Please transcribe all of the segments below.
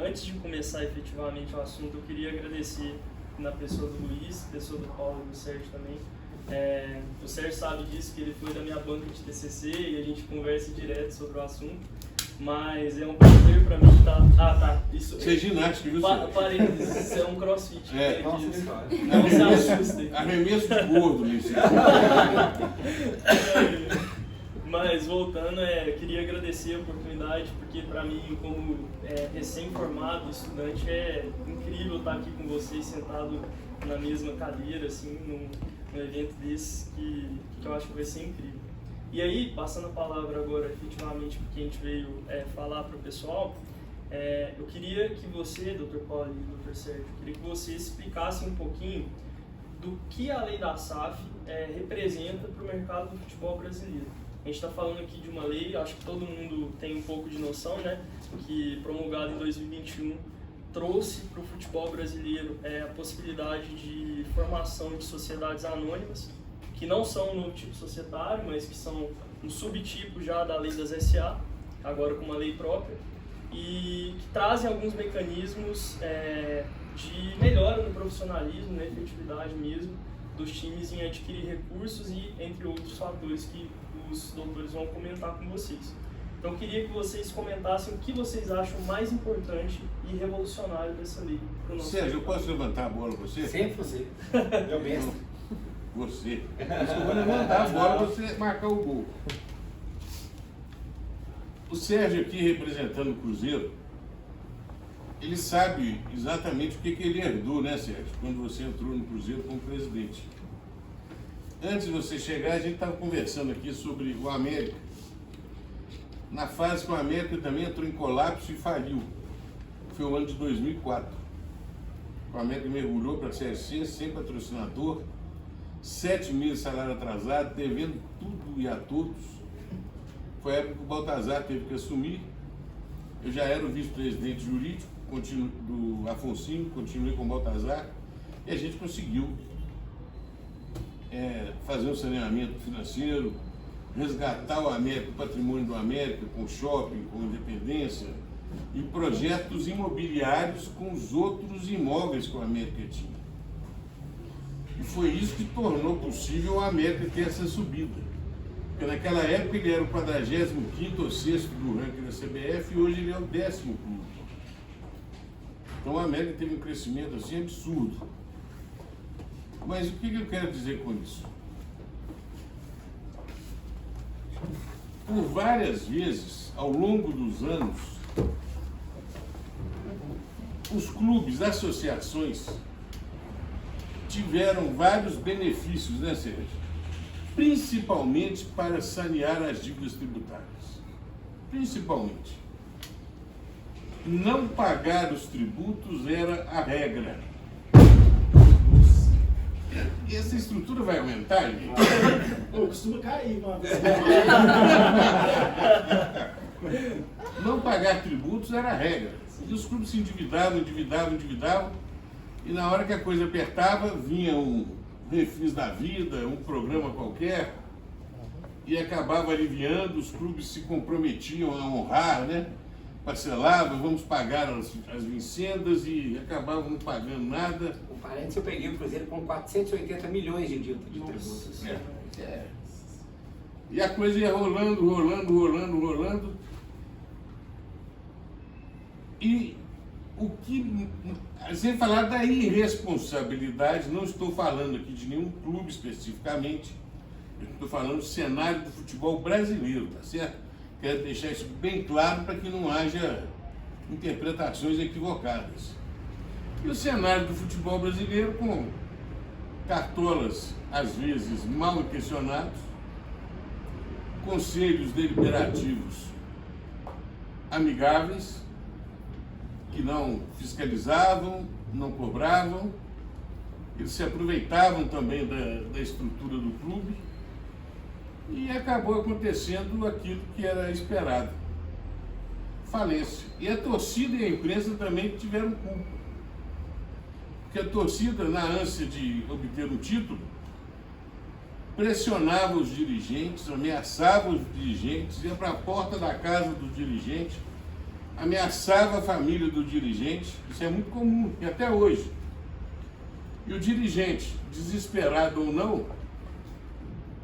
antes de começar efetivamente o assunto, eu queria agradecer na pessoa do Luiz, pessoa do Paulo e do Sérgio também. O Sérgio sabe disso, que ele foi da minha banca de TCC e a gente conversa direto sobre o assunto. Mas é um prazer pra mim estar... Isso é ginástica, viu, parênteses, isso é um crossfit. Não se assustem. Arremesso de gordo, isso. Mas voltando, queria agradecer a oportunidade, porque para mim, como recém-formado, estudante, é incrível estar aqui com vocês, sentado na mesma cadeira, assim, num evento desse, que eu acho que vai ser incrível. E aí, passando a palavra agora, efetivamente, porque a gente veio falar para o pessoal, eu queria que você, Dr. Paulo e Dr. Sérgio, queria que vocês explicassem um pouquinho do que a lei da SAF representa para o mercado do futebol brasileiro. A gente está falando aqui de uma lei, acho que todo mundo tem um pouco de noção, né? Que promulgada em 2021 trouxe para o futebol brasileiro a possibilidade de formação de sociedades anônimas, que não são no tipo societário, mas que são um subtipo já da lei das SA, agora com uma lei própria, e que trazem alguns mecanismos de melhora no profissionalismo, na efetividade mesmo, dos times em adquirir recursos e entre outros fatores que os doutores vão comentar com vocês. Então eu queria que vocês comentassem o que vocês acham mais importante e revolucionário dessa lei. Sérgio, eu posso levantar a bola com você? Sempre você. Eu mesmo. Você. Eu vou levantar a bola para você marcar o gol. O Sérgio aqui representando o Cruzeiro, ele sabe exatamente o que ele herdou, né, Sérgio? Quando você entrou no Cruzeiro como presidente. Antes de você chegar, a gente estava conversando aqui sobre o América. Na fase que o América também entrou em colapso e faliu. Foi o ano de 2004. O América mergulhou para a Série C, sem patrocinador, 7 meses de salário atrasado, devendo tudo e a todos. Foi a época que o Baltazar teve que assumir. Eu já era o vice-presidente jurídico do Afonsinho, continuei com o Baltazar, e a gente conseguiu fazer um saneamento financeiro, resgatar o América, o patrimônio do América, com shopping, com independência, e projetos imobiliários com os outros imóveis que o América tinha. E foi isso que tornou possível o América ter essa subida. Porque naquela época ele era o 45º ou 6º do ranking da CBF e hoje ele é o 10º clube. Então o América teve um crescimento assim absurdo. Mas o que eu quero dizer com isso? Por várias vezes, ao longo dos anos, os clubes, associações, tiveram vários benefícios, né, Sérgio? Principalmente para sanear as dívidas tributárias. Principalmente. Não pagar os tributos era a regra. E essa estrutura vai aumentar, gente? Costuma cair uma vez. Não pagar tributos era a regra. E os clubes se endividavam, e na hora que a coisa apertava, vinha um Refis da Vida, um programa qualquer, e acabava aliviando, os clubes se comprometiam a honrar, né? Parcelavam, vamos pagar as vincendas e acabavam não pagando nada. O parênteses, eu peguei o Cruzeiro com 480 milhões de dívida de tributos. E a coisa ia rolando. E o que, sem falar da irresponsabilidade, não estou falando aqui de nenhum clube especificamente, eu estou falando do cenário do futebol brasileiro, tá certo? Quero deixar isso bem claro para que não haja interpretações equivocadas. E o cenário do futebol brasileiro com cartolas, às vezes, mal intencionados, conselhos deliberativos amigáveis, que não fiscalizavam, não cobravam, eles se aproveitavam também da estrutura do clube e acabou acontecendo aquilo que era esperado. Falência. E a torcida e a imprensa também tiveram culpa. Porque a torcida, na ânsia de obter um título, pressionava os dirigentes, ameaçava os dirigentes, ia para a porta da casa dos dirigentes, ameaçava a família do dirigente, isso é muito comum, e até hoje. E o dirigente, desesperado ou não,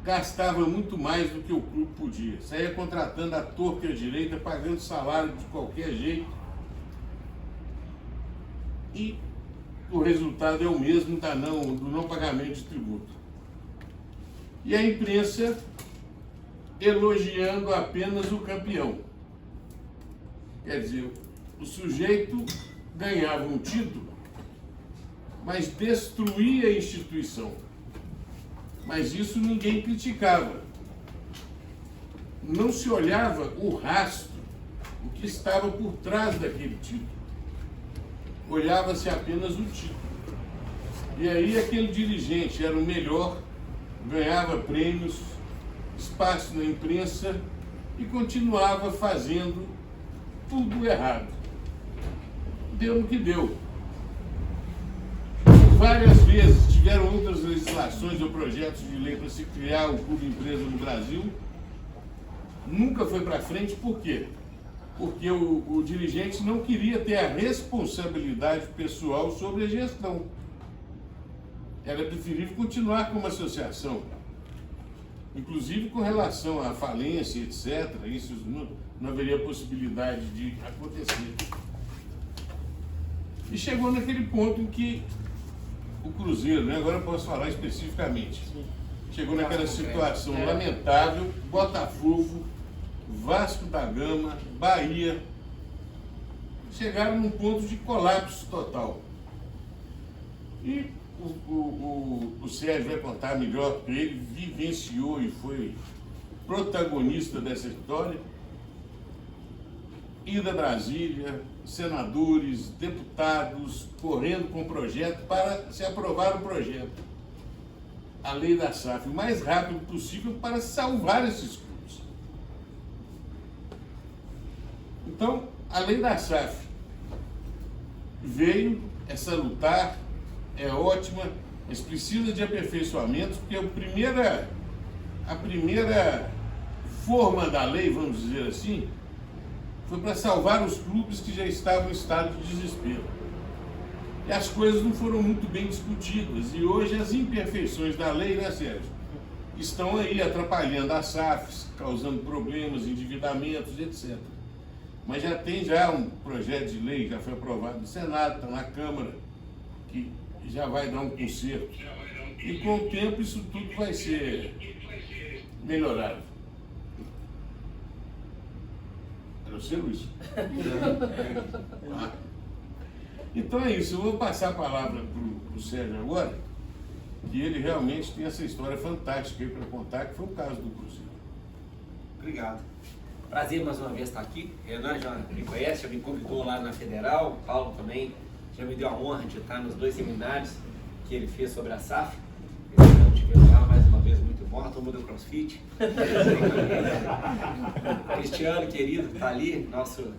gastava muito mais do que o clube podia. Saía contratando à torta e à direita, pagando salário de qualquer jeito. E o resultado é o mesmo do não pagamento de tributo. E a imprensa elogiando apenas o campeão. Quer dizer, o sujeito ganhava um título, mas destruía a instituição. Mas isso ninguém criticava. Não se olhava o rastro, o que estava por trás daquele título. Olhava-se apenas o título. E aí aquele dirigente era o melhor, ganhava prêmios, espaço na imprensa e continuava fazendo tudo errado. Deu no que deu. Várias vezes tiveram outras legislações ou projetos de lei para se criar o clube empresa no Brasil. Nunca foi para frente, por quê? Porque o dirigente não queria ter a responsabilidade pessoal sobre a gestão. Era preferível continuar como associação. Inclusive com relação à falência, etc., isso não haveria possibilidade de acontecer. E chegou naquele ponto em que o Cruzeiro, né, agora eu posso falar especificamente, chegou naquela situação lamentável, Botafogo, Vasco da Gama, Bahia, chegaram num ponto de colapso total. E o Sérgio vai contar melhor, porque ele vivenciou e foi protagonista dessa história. Ida a Brasília, senadores, deputados, correndo com o projeto para se aprovar o projeto. A lei da SAF, o mais rápido possível para salvar esses clubes. Então, a lei da SAF veio, é salutar, é ótima, mas precisa de aperfeiçoamentos, porque a primeira forma da lei, vamos dizer assim, foi para salvar os clubes que já estavam em estado de desespero. E as coisas não foram muito bem discutidas, e hoje as imperfeições da lei, né, Sérgio, estão aí atrapalhando as SAFs, causando problemas, endividamentos, etc. Mas já tem um projeto de lei, já foi aprovado no Senado, está na Câmara, que já vai dar um conserto. E com o tempo isso tudo vai ser melhorado. Era você, Luiz? Então é isso, eu vou passar a palavra para o Sérgio agora, que ele realmente tem essa história fantástica aí para contar, que foi o caso do Cruzeiro. Obrigado. Prazer mais uma vez estar aqui. Renan já me conhece, já me convidou lá na Federal, o Paulo também já me deu a honra de estar nos 2 seminários que ele fez sobre a SAF. Então, tivemos lá mais uma vez muito bom, a turma do CrossFit. Cristiano, querido, que está ali, nosso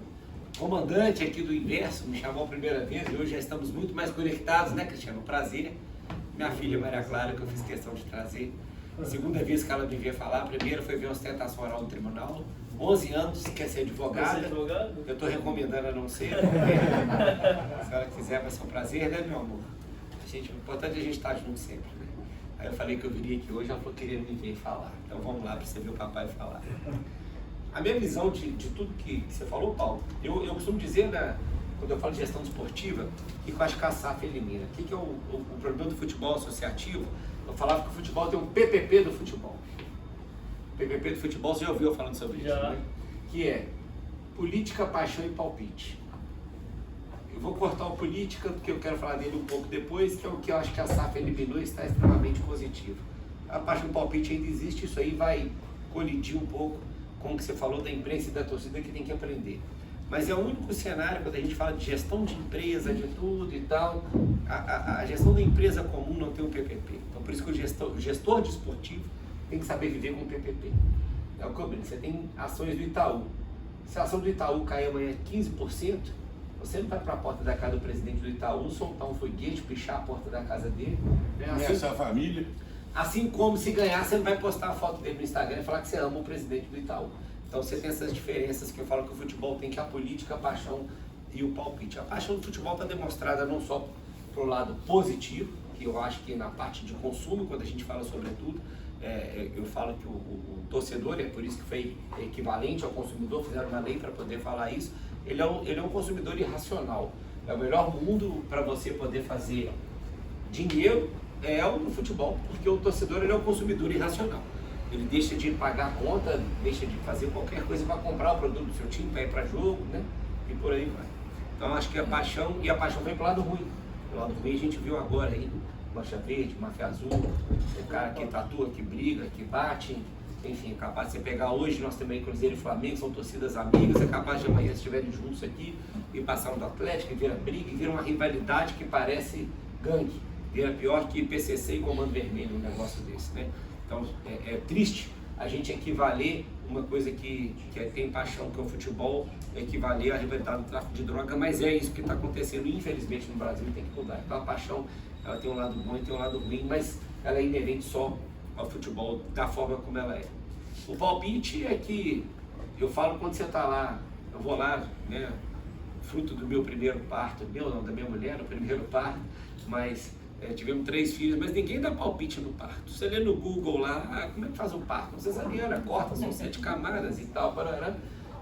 comandante aqui do Inverso, me chamou a primeira vez e hoje já estamos muito mais conectados, né, Cristiano? Prazer. Minha filha Maria Clara, que eu fiz questão de trazer. Segunda vez que ela me veio falar, a primeira foi ver uma ostentação oral no tribunal. 11 anos, quer ser advogada. Eu estou recomendando a não ser. Se a senhora quiser, vai ser um prazer, né, meu amor? O importante é a gente estar junto sempre, né? Aí eu falei que eu viria aqui hoje, ela falou que queria me ver falar. Então vamos lá para você ver o papai falar. A minha visão de tudo que você falou, Paulo, eu costumo dizer, né, quando eu falo de gestão desportiva, que eu acho que a SAF elimina. O que é o problema do futebol associativo? Eu falava que o futebol tem um PPP do futebol. PPP do futebol, você já ouviu falando sobre isso, né? Que é política, paixão e palpite. Eu vou cortar o política, porque eu quero falar dele um pouco depois, que é o que eu acho que a SAF eliminou e está extremamente positivo. A paixão e palpite ainda existe, isso aí vai colidir um pouco com o que você falou da imprensa e da torcida que tem que aprender. Mas é o único cenário, quando a gente fala de gestão de empresa, de tudo e tal, a gestão da empresa comum não tem um PPP. Então, por isso que o gestor desportivo tem que saber viver com o PPP. É o que eu brinco, você tem ações do Itaú. Se a ação do Itaú cair amanhã 15%, você não vai para a porta da casa do presidente do Itaú, soltar um foguete, pichar a porta da casa dele. Né? Essa família. Assim como se ganhar, você não vai postar a foto dele no Instagram e falar que você ama o presidente do Itaú. Então você tem essas diferenças que eu falo que o futebol tem, que a política, a paixão e o palpite. A paixão do futebol está demonstrada não só pro lado positivo, que eu acho que na parte de consumo, quando a gente fala sobre tudo, eu falo que o torcedor, é por isso que foi equivalente ao consumidor, fizeram uma lei para poder falar isso, ele é um consumidor irracional. É o melhor mundo para você poder fazer dinheiro no futebol, porque o torcedor ele é um consumidor irracional. Ele deixa de pagar a conta, deixa de fazer qualquer coisa para comprar o produto do seu time, para ir para jogo, né? E por aí vai. Então acho que a paixão vem pro lado ruim. Pro lado ruim a gente viu agora aí, Mancha Verde, Máfia Azul, o cara que tatua, que briga, que bate, enfim, é capaz de você pegar hoje, nós também Cruzeiro e Flamengo, são torcidas amigas, é capaz de amanhã estiverem juntos aqui e passar um do Atlético, e vira briga, e vira uma rivalidade que parece gangue, vira pior que PCC e Comando Vermelho, um negócio desse, né? Então é triste a gente equivaler uma coisa que tem paixão, que é o futebol, equivaler à rivalidade do tráfico de droga, mas é isso que está acontecendo, infelizmente, no Brasil, e tem que mudar. Então a paixão, ela tem um lado bom e tem um lado ruim, mas ela é inerente só ao futebol, da forma como ela é. O palpite é que, eu falo quando você está lá, eu vou lá, né, fruto do meu primeiro parto, da minha mulher, o primeiro parto, mas tivemos 3 filhos, mas ninguém dá palpite no parto. Você lê no Google lá, como é que faz um parto? Cesariana, corta, são 7 camadas e tal, parará.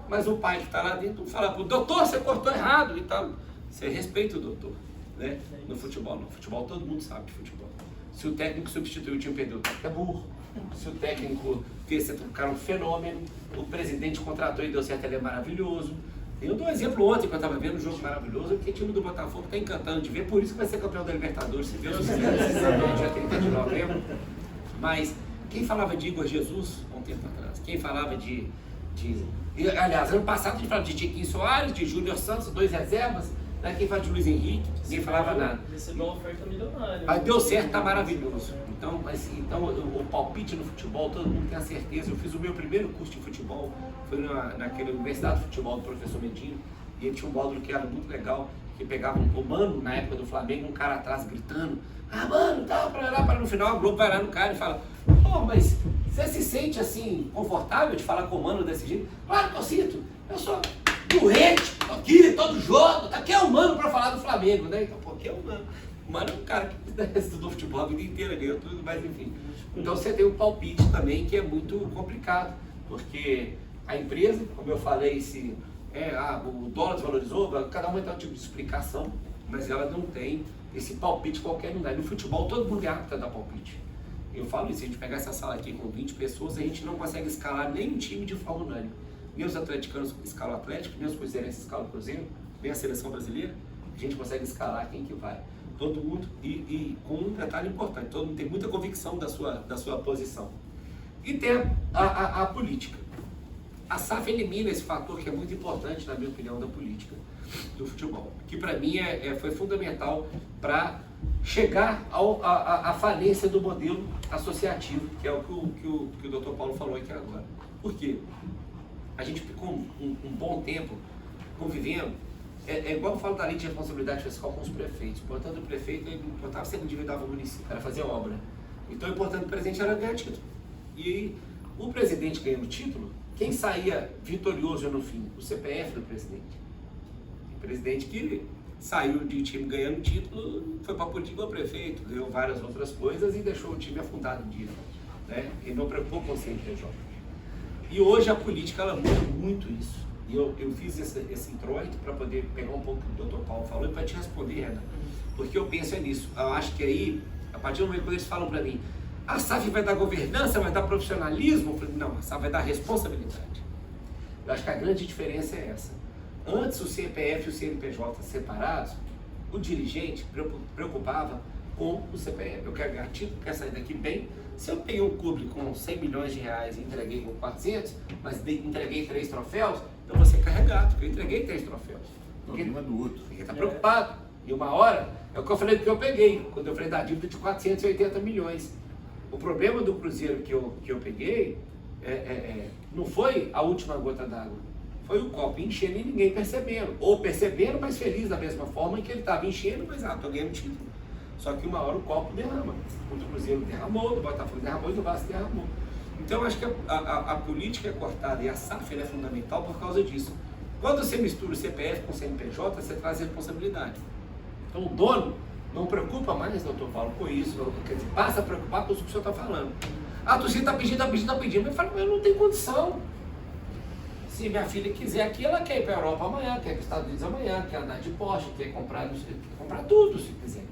Mas o pai que está lá dentro fala pro doutor, você cortou errado e tal. Você respeita o doutor, né? No futebol não. No futebol todo mundo sabe de futebol. Se o técnico substituiu o time, perdeu, é burro. Se o técnico fez você trocar um fenômeno, o presidente contratou e deu certo, ele é maravilhoso. Eu dou um exemplo ontem, que eu estava vendo um jogo maravilhoso, que o time do Botafogo está encantando de ver, por isso que vai ser campeão da Libertadores, se Deus quiser, dia 30 de novembro. Mas quem falava de Igor Jesus, há um tempo atrás, quem falava aliás, ano passado a gente falava de Tiquinho Soares, de Júnior Santos, 2 reservas, né? Quem fala de Luiz Henrique, ninguém falava nada. Recebeu uma oferta milionária. Mas deu certo, tá maravilhoso. Então, o palpite no futebol, todo mundo tem a certeza. Eu fiz o meu primeiro curso de futebol, foi naquela Universidade de Futebol do professor Medina, e ele tinha um módulo que era muito legal, que pegava um Mano, na época do Flamengo, um cara atrás gritando, Mano, tá, para no final a Globo vai lá no cara e fala, mas você se sente assim, confortável de falar com o Mano desse jeito? Claro que eu sinto, eu sou doente, tô aqui, todo jogo, tá aqui é o Mano para falar do Flamengo, né? Então, pô, aqui é o Mano. O Mano é um cara que estudou futebol a vida inteira, ganhou tudo, mas enfim. Então você tem um palpite também que é muito complicado, porque a empresa, como eu falei, o dólar desvalorizou, cada um vai ter um tipo de explicação, mas ela não tem esse palpite qualquer não dá. No futebol todo mundo é apto a dar palpite. Eu falo isso, se a gente pegar essa sala aqui com 20 pessoas, a gente não consegue escalar nem um time de forma unânime. Nem os atleticanos escalam o Atlético, nem os cruzeirenses escalam o Cruzeiro, nem a seleção brasileira, a gente consegue escalar quem que vai. Todo mundo, e com um detalhe importante, todo mundo tem muita convicção da sua posição. E tem a política. A SAF elimina esse fator que é muito importante, na minha opinião, da política do futebol, que para mim foi fundamental para chegar à falência do modelo associativo, que é o que o Dr. Paulo falou aqui agora. Por quê? A gente ficou um bom tempo convivendo, igual eu falo da lei de responsabilidade fiscal com os prefeitos. Portanto, o prefeito ele importava se ele endividava o município, era fazer obra. Então, o importante do presidente era ganhar título. E o presidente ganhando título, quem saía vitorioso no fim? O CPF do presidente. O presidente que saiu de time ganhando título, foi para política o prefeito, ganhou várias outras coisas e deixou o time afundado em dívida, né? E não preocupou com o CNPJ. E hoje a política ela muda muito isso. E eu fiz esse introito para poder pegar um pouco do que o Dr. Paulo falou e para te responder, Renan. Porque eu penso nisso. Eu acho que aí, a partir do momento que eles falam para mim, a SAF vai dar governança, vai dar profissionalismo, eu falei, não, a SAF vai dar responsabilidade. Eu acho que a grande diferença é essa. Antes o CPF e o CNPJ separados, o dirigente preocupava com o CPF. Eu quero ganhar título, quero sair daqui bem. Se eu peguei um clube com 100 milhões de reais e entreguei com 400, mas entreguei 3 troféus, eu vou ser carregado, porque eu entreguei 3 troféus. Problema do outro. Porque está preocupado. E uma hora, é o que eu falei que eu peguei, quando eu falei da dívida de 480 milhões. O problema do Cruzeiro que eu peguei não foi a última gota d'água. Foi o copo enchendo e ninguém percebendo. Ou percebendo, mas feliz da mesma forma em que ele estava enchendo, mas estou ganhando título. Só que uma hora o copo derrama. O do Cruzeiro derramou, do Botafogo derramou e do Vasco derramou. Então, eu acho que a política é cortada e a SAF é fundamental por causa disso. Quando você mistura o CPF com o CNPJ, você traz responsabilidade. Então, o dono não preocupa mais, doutor Paulo, com isso. Quer dizer, passa a preocupar com o que o senhor está falando. A torcida está pedindo. Mas eu falo, eu não tenho condição. Se minha filha quiser aqui, ela quer ir para a Europa amanhã, quer ir para os Estados Unidos amanhã, quer andar de Porsche, quer comprar tudo, se quiser.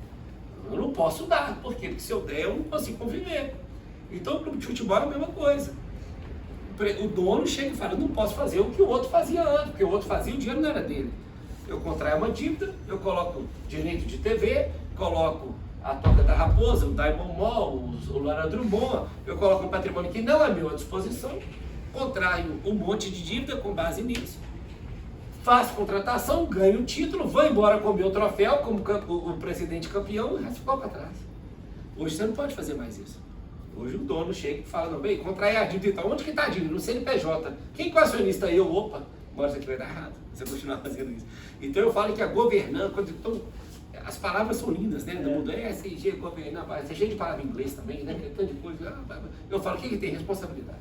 Eu não posso dar. Por quê? Porque se eu der, eu não consigo conviver. Então, o clube de futebol é a mesma coisa. O dono chega e fala, eu não posso fazer o que o outro fazia antes, porque o outro fazia e o dinheiro não era dele. Eu contraio uma dívida, eu coloco direito de TV, coloco a Toca da Raposa, o Diamond Mall, o Lara Drummond, eu coloco um patrimônio que não é meu à disposição, contraio um monte de dívida com base nisso, faço contratação, ganho o título, vou embora com o meu troféu como o presidente campeão, o resto ficou para trás. Hoje você não pode fazer mais isso. Hoje o dono chega e fala, não, bem, contrai a dívida, então onde que está a dívida? No CNPJ. Quem que é o acionista aí? Eu, opa, agora isso aqui vai dar errado, você continuar fazendo isso. Então eu falo que a governança, então, as palavras são lindas, né? Do mundo é SG, governança, é cheio de palavra em inglês também, né? Tem tanta coisa. Eu falo, o que tem? Responsabilidade.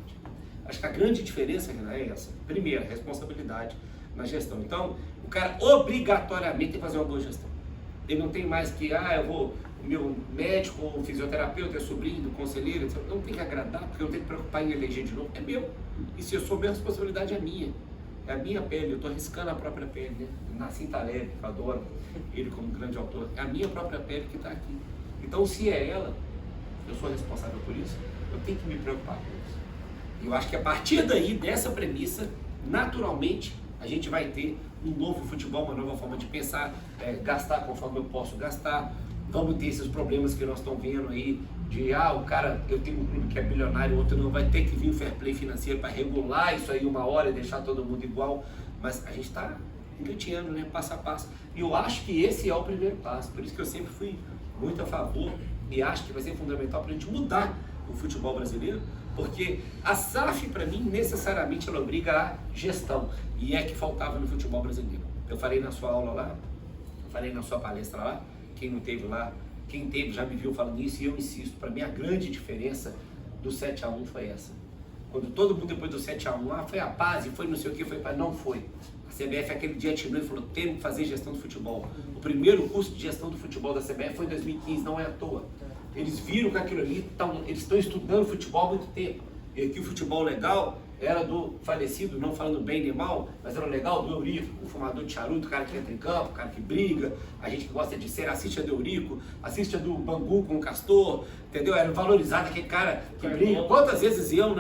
Acho que a grande diferença é essa. Primeiro, responsabilidade na gestão. Então, o cara obrigatoriamente tem que fazer uma boa gestão. Ele não tem mais que, o meu médico, o fisioterapeuta é sobrinho do conselheiro, etc. Não tem que agradar, porque eu tenho que preocupar em eleger de novo. É meu. E se eu souber, a responsabilidade é minha. É a minha pele, eu estou arriscando a própria pele, né? Nassim Taleb, que eu adoro ele como grande autor, é a minha própria pele que está aqui. Então, se é ela, eu sou responsável por isso, eu tenho que me preocupar com isso. E eu acho que a partir daí, dessa premissa, naturalmente, a gente vai ter um novo futebol, uma nova forma de pensar, gastar conforme eu posso gastar. Vamos ter esses problemas que nós estamos vendo aí, de o cara, eu tenho um clube que é bilionário, o outro não, vai ter que vir o fair play financeiro para regular isso aí uma hora e deixar todo mundo igual, mas a gente está engateando, né, passo a passo. E eu acho que esse é o primeiro passo, por isso que eu sempre fui muito a favor e acho que vai ser fundamental para a gente mudar o futebol brasileiro, porque a SAF, para mim, necessariamente ela obriga a gestão, e é que faltava no futebol brasileiro. Eu falei na sua aula lá, falei na sua palestra lá, quem não teve lá, quem teve já me viu falando isso, e eu insisto, para mim a grande diferença do 7-1 foi essa. Quando todo mundo depois do 7-1, foi a paz, e foi não sei o que, não foi. A CBF aquele dia atinou e falou, temos que fazer gestão do futebol. O primeiro curso de gestão do futebol da CBF foi em 2015, não é à toa. Eles viram que aquilo ali, eles estão estudando futebol há muito tempo. E que o futebol legal era do falecido, não falando bem nem mal, mas era legal do Eurico, o fumador de charuto, o cara que entra em campo, o cara que briga, a gente que gosta de ser, assiste a do Eurico, assiste a do Bangu com o Castor, entendeu? Era valorizado aquele cara que briga. Quantas vezes eu,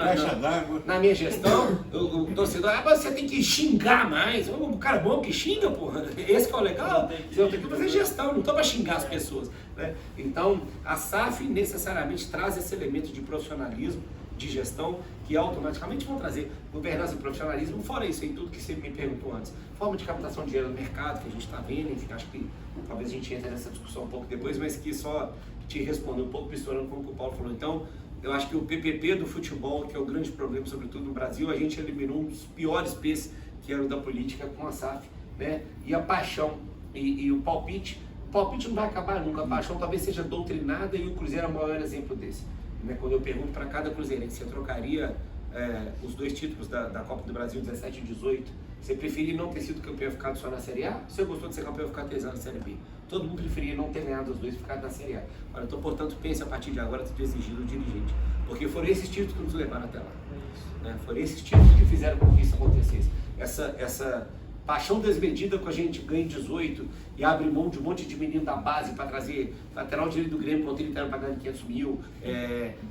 na minha gestão, o torcedor, você tem que xingar mais, o cara bom que xinga, porra, esse que é o legal, eu tenho que fazer gestão, não estou para xingar as pessoas, né? Então, a SAF necessariamente traz esse elemento de profissionalismo, de gestão, que automaticamente vão trazer governança e profissionalismo, fora isso aí, tudo que você me perguntou antes. Forma de captação de dinheiro no mercado, que a gente está vendo, enfim, acho que talvez a gente entre nessa discussão um pouco depois, mas que só te responder um pouco, misturando com o que o Paulo falou. Então, eu acho que o PPP do futebol, que é o grande problema, sobretudo no Brasil, a gente eliminou um dos piores P's, que era o da política, com a SAF, né? E a paixão e o palpite não vai acabar nunca, a paixão talvez seja doutrinada e o Cruzeiro é o maior exemplo desse. Quando eu pergunto para cada cruzeirense, você trocaria os 2 títulos da Copa do Brasil, 17 e 18, você preferia não ter sido campeão e ficado só na Série A? Você gostou de ser campeão e ficar 3 anos na Série B? Todo mundo preferia não ter ganhado os 2 e ficar na Série A. Então, portanto, pense a partir de agora de exigir do dirigente, porque foram esses títulos que nos levaram até lá. Né? Foram esses títulos que fizeram com que isso acontecesse. Essa paixão desmedida com a gente ganha 18 e abre mão de um monte de menino da base para trazer lateral direito do Grêmio, quando ele estava pagando 500 mil,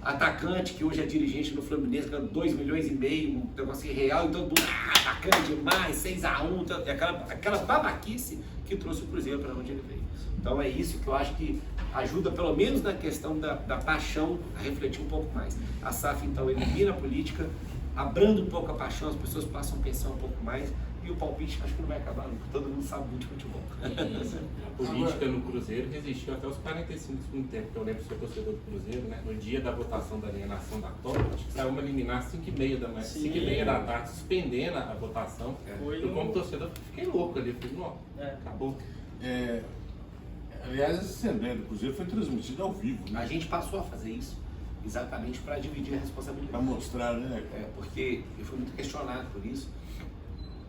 atacante que hoje é dirigente no Fluminense, ganhando 2,5 milhões, um negócio real, e todo mundo, bacana demais, 6-1, aquela babaquice que trouxe o Cruzeiro para onde ele veio. Então é isso que eu acho que ajuda, pelo menos na questão da paixão, a refletir um pouco mais. A SAF, então, elimina a política, abranda um pouco a paixão, as pessoas passam a pensar um pouco mais, e o palpite acho que não vai acabar nunca, todo mundo sabe muito de futebol. A política no Cruzeiro resistiu até os 45 do segundo tempo, que eu lembro do seu torcedor do Cruzeiro, né? No dia da votação da alienação da Copa, acho que saiu uma liminar às 5h30 da manhã, 5h30 da tarde, suspendendo a votação. Eu como torcedor fiquei louco ali, falei, não, acabou. Aliás, essa Assembleia do Cruzeiro foi transmitida ao vivo. Né? A gente passou a fazer isso. exatamente para dividir a responsabilidade. Para mostrar, né? Porque eu fui muito questionado por isso.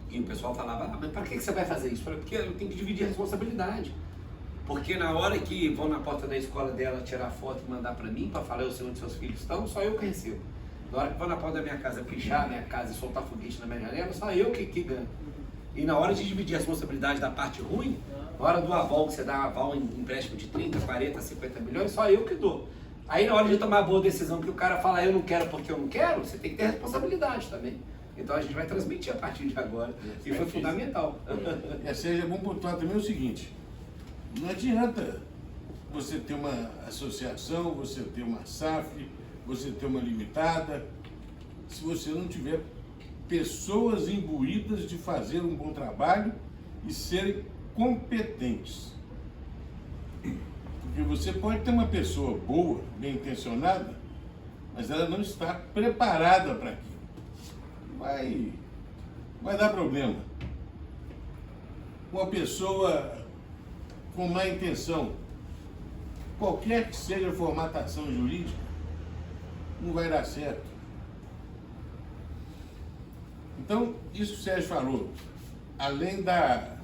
E o pessoal falava, mas para que você vai fazer isso? Eu falei, porque eu tenho que dividir a responsabilidade. Porque na hora que vão na porta da escola dela tirar foto e mandar para mim, para falar eu sei onde seus filhos estão, só eu que recebo. Na hora que vão na porta da minha casa pichar a minha casa e soltar foguete na minha janela, só eu que ganho. E na hora de dividir a responsabilidade da parte ruim, na hora do aval, que você dá aval em empréstimo de 30, 40, 50 milhões, só eu que dou. Aí na hora de tomar a boa decisão que o cara fala eu não quero porque eu não quero, você tem que ter responsabilidade também. Então a gente vai transmitir a partir de agora. E foi fundamental. Seja bom pontuar também o seguinte, não adianta você ter uma associação, você ter uma SAF, você ter uma limitada, se você não tiver pessoas imbuídas de fazer um bom trabalho e serem competentes. Porque você pode ter uma pessoa boa, bem intencionada, mas ela não está preparada para aquilo. Vai dar problema. Uma pessoa com má intenção, qualquer que seja a formatação jurídica, não vai dar certo. Então, isso que o Sérgio falou, além da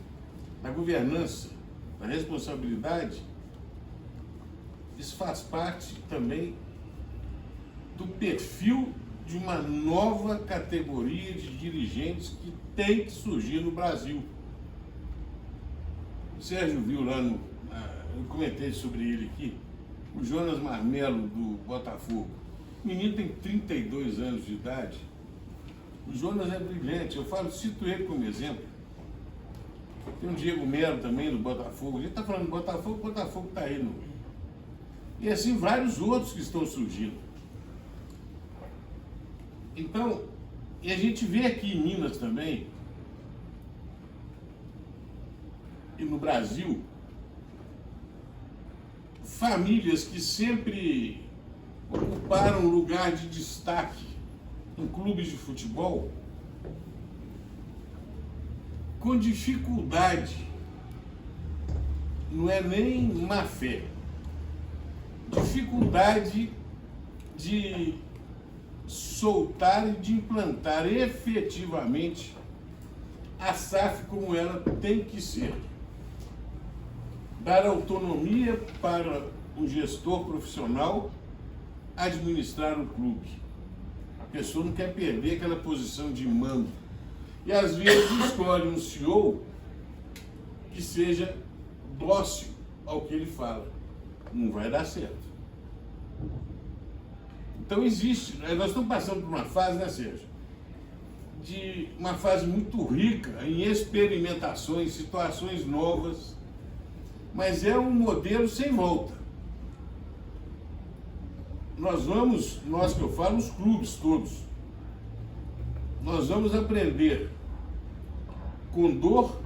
governança, da responsabilidade, isso faz parte também do perfil de uma nova categoria de dirigentes que tem que surgir no Brasil. O Sérgio viu lá eu comentei sobre ele aqui, o Jonas Marmelo do Botafogo. O menino tem 32 anos de idade. O Jonas é brilhante, cito ele como exemplo. Tem o Diego Melo também do Botafogo. A gente está falando do Botafogo, o Botafogo está aí. E assim vários outros que estão surgindo. Então, e a gente vê aqui em Minas também, e no Brasil, famílias que sempre ocuparam lugar de destaque em clubes de futebol, com dificuldade, não é nem má fé, dificuldade de soltar e de implantar efetivamente a SAF como ela tem que ser. Dar autonomia para o gestor profissional administrar o clube. A pessoa não quer perder aquela posição de mando. E às vezes escolhe um CEO que seja dócil ao que ele fala. Não vai dar certo. Então existe, nós estamos passando por uma fase, né, Sérgio? De uma fase muito rica em experimentações, situações novas, mas é um modelo sem volta. Nós que eu falo, os clubes todos, nós vamos aprender com dor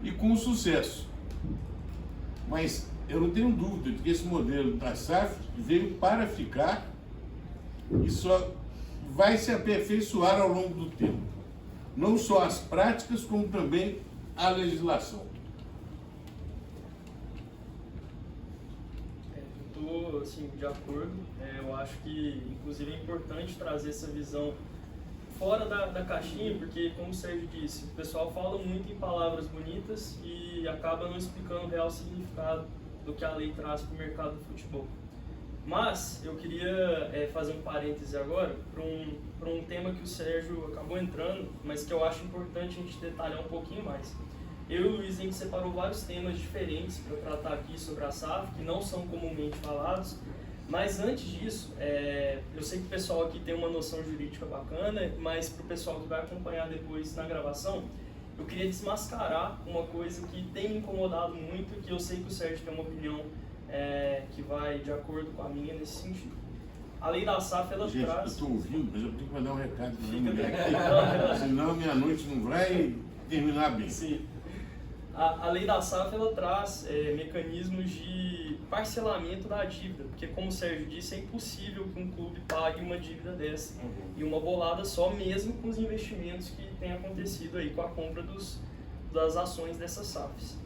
e com sucesso. Mas eu não tenho dúvida de que esse modelo da SAF veio para ficar e só vai se aperfeiçoar ao longo do tempo. Não só as práticas, como também a legislação. Estou assim, de acordo. Eu acho que, inclusive, é importante trazer essa visão fora da caixinha, porque, como o Sérgio disse, o pessoal fala muito em palavras bonitas e acaba não explicando o real significado do que a lei traz para o mercado do futebol. Mas eu queria fazer um parêntese agora para um tema que o Sérgio acabou entrando, mas que eu acho importante a gente detalhar um pouquinho mais. Eu e o Luiz, a gente separou vários temas diferentes para tratar aqui sobre a SAF, que não são comumente falados, mas antes disso, eu sei que o pessoal aqui tem uma noção jurídica bacana, mas para o pessoal que vai acompanhar depois na gravação, eu queria desmascarar uma coisa que tem me incomodado muito, que eu sei que o Sérgio tem uma opinião que vai de acordo com a minha nesse sentido. A lei da SAF, ela Gente, traz... eu estou ouvindo, mas eu tenho que mandar um recado para minha Fica mulher, senão minha noite não vai terminar bem. Sim. A lei da SAF, ela traz mecanismos de parcelamento da dívida, porque, como o Sérgio disse, é impossível que um clube pague uma dívida dessa e uma bolada só, mesmo com os investimentos que têm acontecido aí com a compra das ações dessas SAFs.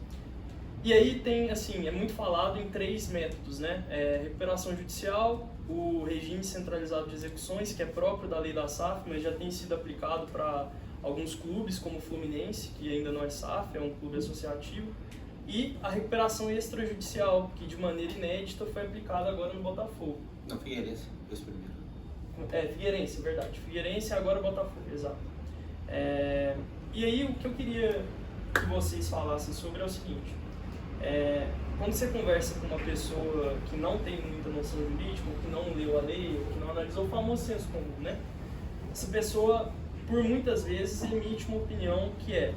E aí tem, assim, é muito falado em 3 métodos, né? Recuperação judicial, o regime centralizado de execuções, que é próprio da lei da SAF, mas já tem sido aplicado para alguns clubes, como o Fluminense, que ainda não é SAF, é um clube associativo, e a recuperação extrajudicial, que de maneira inédita foi aplicada agora no Botafogo. Não, Figueirense, esse primeiro. Figueirense, verdade. Figueirense e agora Botafogo, exato. E aí o que eu queria que vocês falassem sobre é o seguinte: quando você conversa com uma pessoa que não tem muita noção jurídica, que não leu a lei, que não analisou o famoso senso comum, né? Essa pessoa, por muitas vezes, emite uma opinião que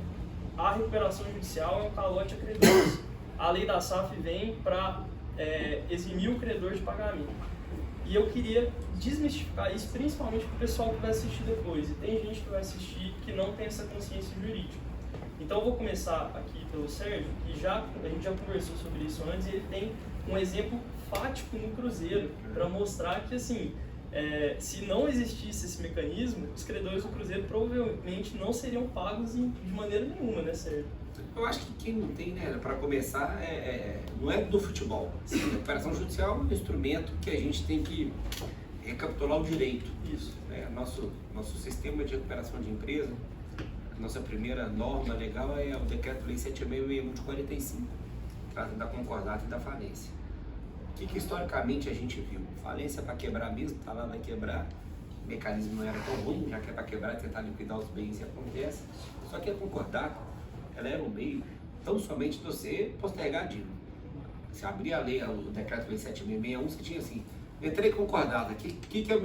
a recuperação judicial é um calote a credores. A lei da SAF vem para eximir o credor de pagamento. E eu queria desmistificar isso, principalmente para o pessoal que vai assistir depois. E tem gente que vai assistir que não tem essa consciência jurídica. Então eu vou começar aqui pelo Sérgio, que a gente já conversou sobre isso antes, e ele tem um exemplo fático no Cruzeiro, para mostrar que, assim, se não existisse esse mecanismo, os credores do Cruzeiro provavelmente não seriam pagos de maneira nenhuma, né, Sérgio? Eu acho que quem não tem, né, para começar, não é do futebol. A recuperação judicial é um instrumento que a gente tem que recapitular o direito. Isso. Nosso sistema de recuperação de empresa, a nossa primeira norma legal é o Decreto-Lei 7661 de 45, que trata da concordata e da falência. O que historicamente a gente viu? Falência para quebrar mesmo, tá lá, vai quebrar. O mecanismo não era tão ruim, já que é para quebrar, tentar liquidar os bens e acontece. Só que a concordata, ela era um meio tão somente de você postergar a dívida. Você abria a lei, o Decreto-Lei 7661, você tinha assim: entrei concordata, o que é o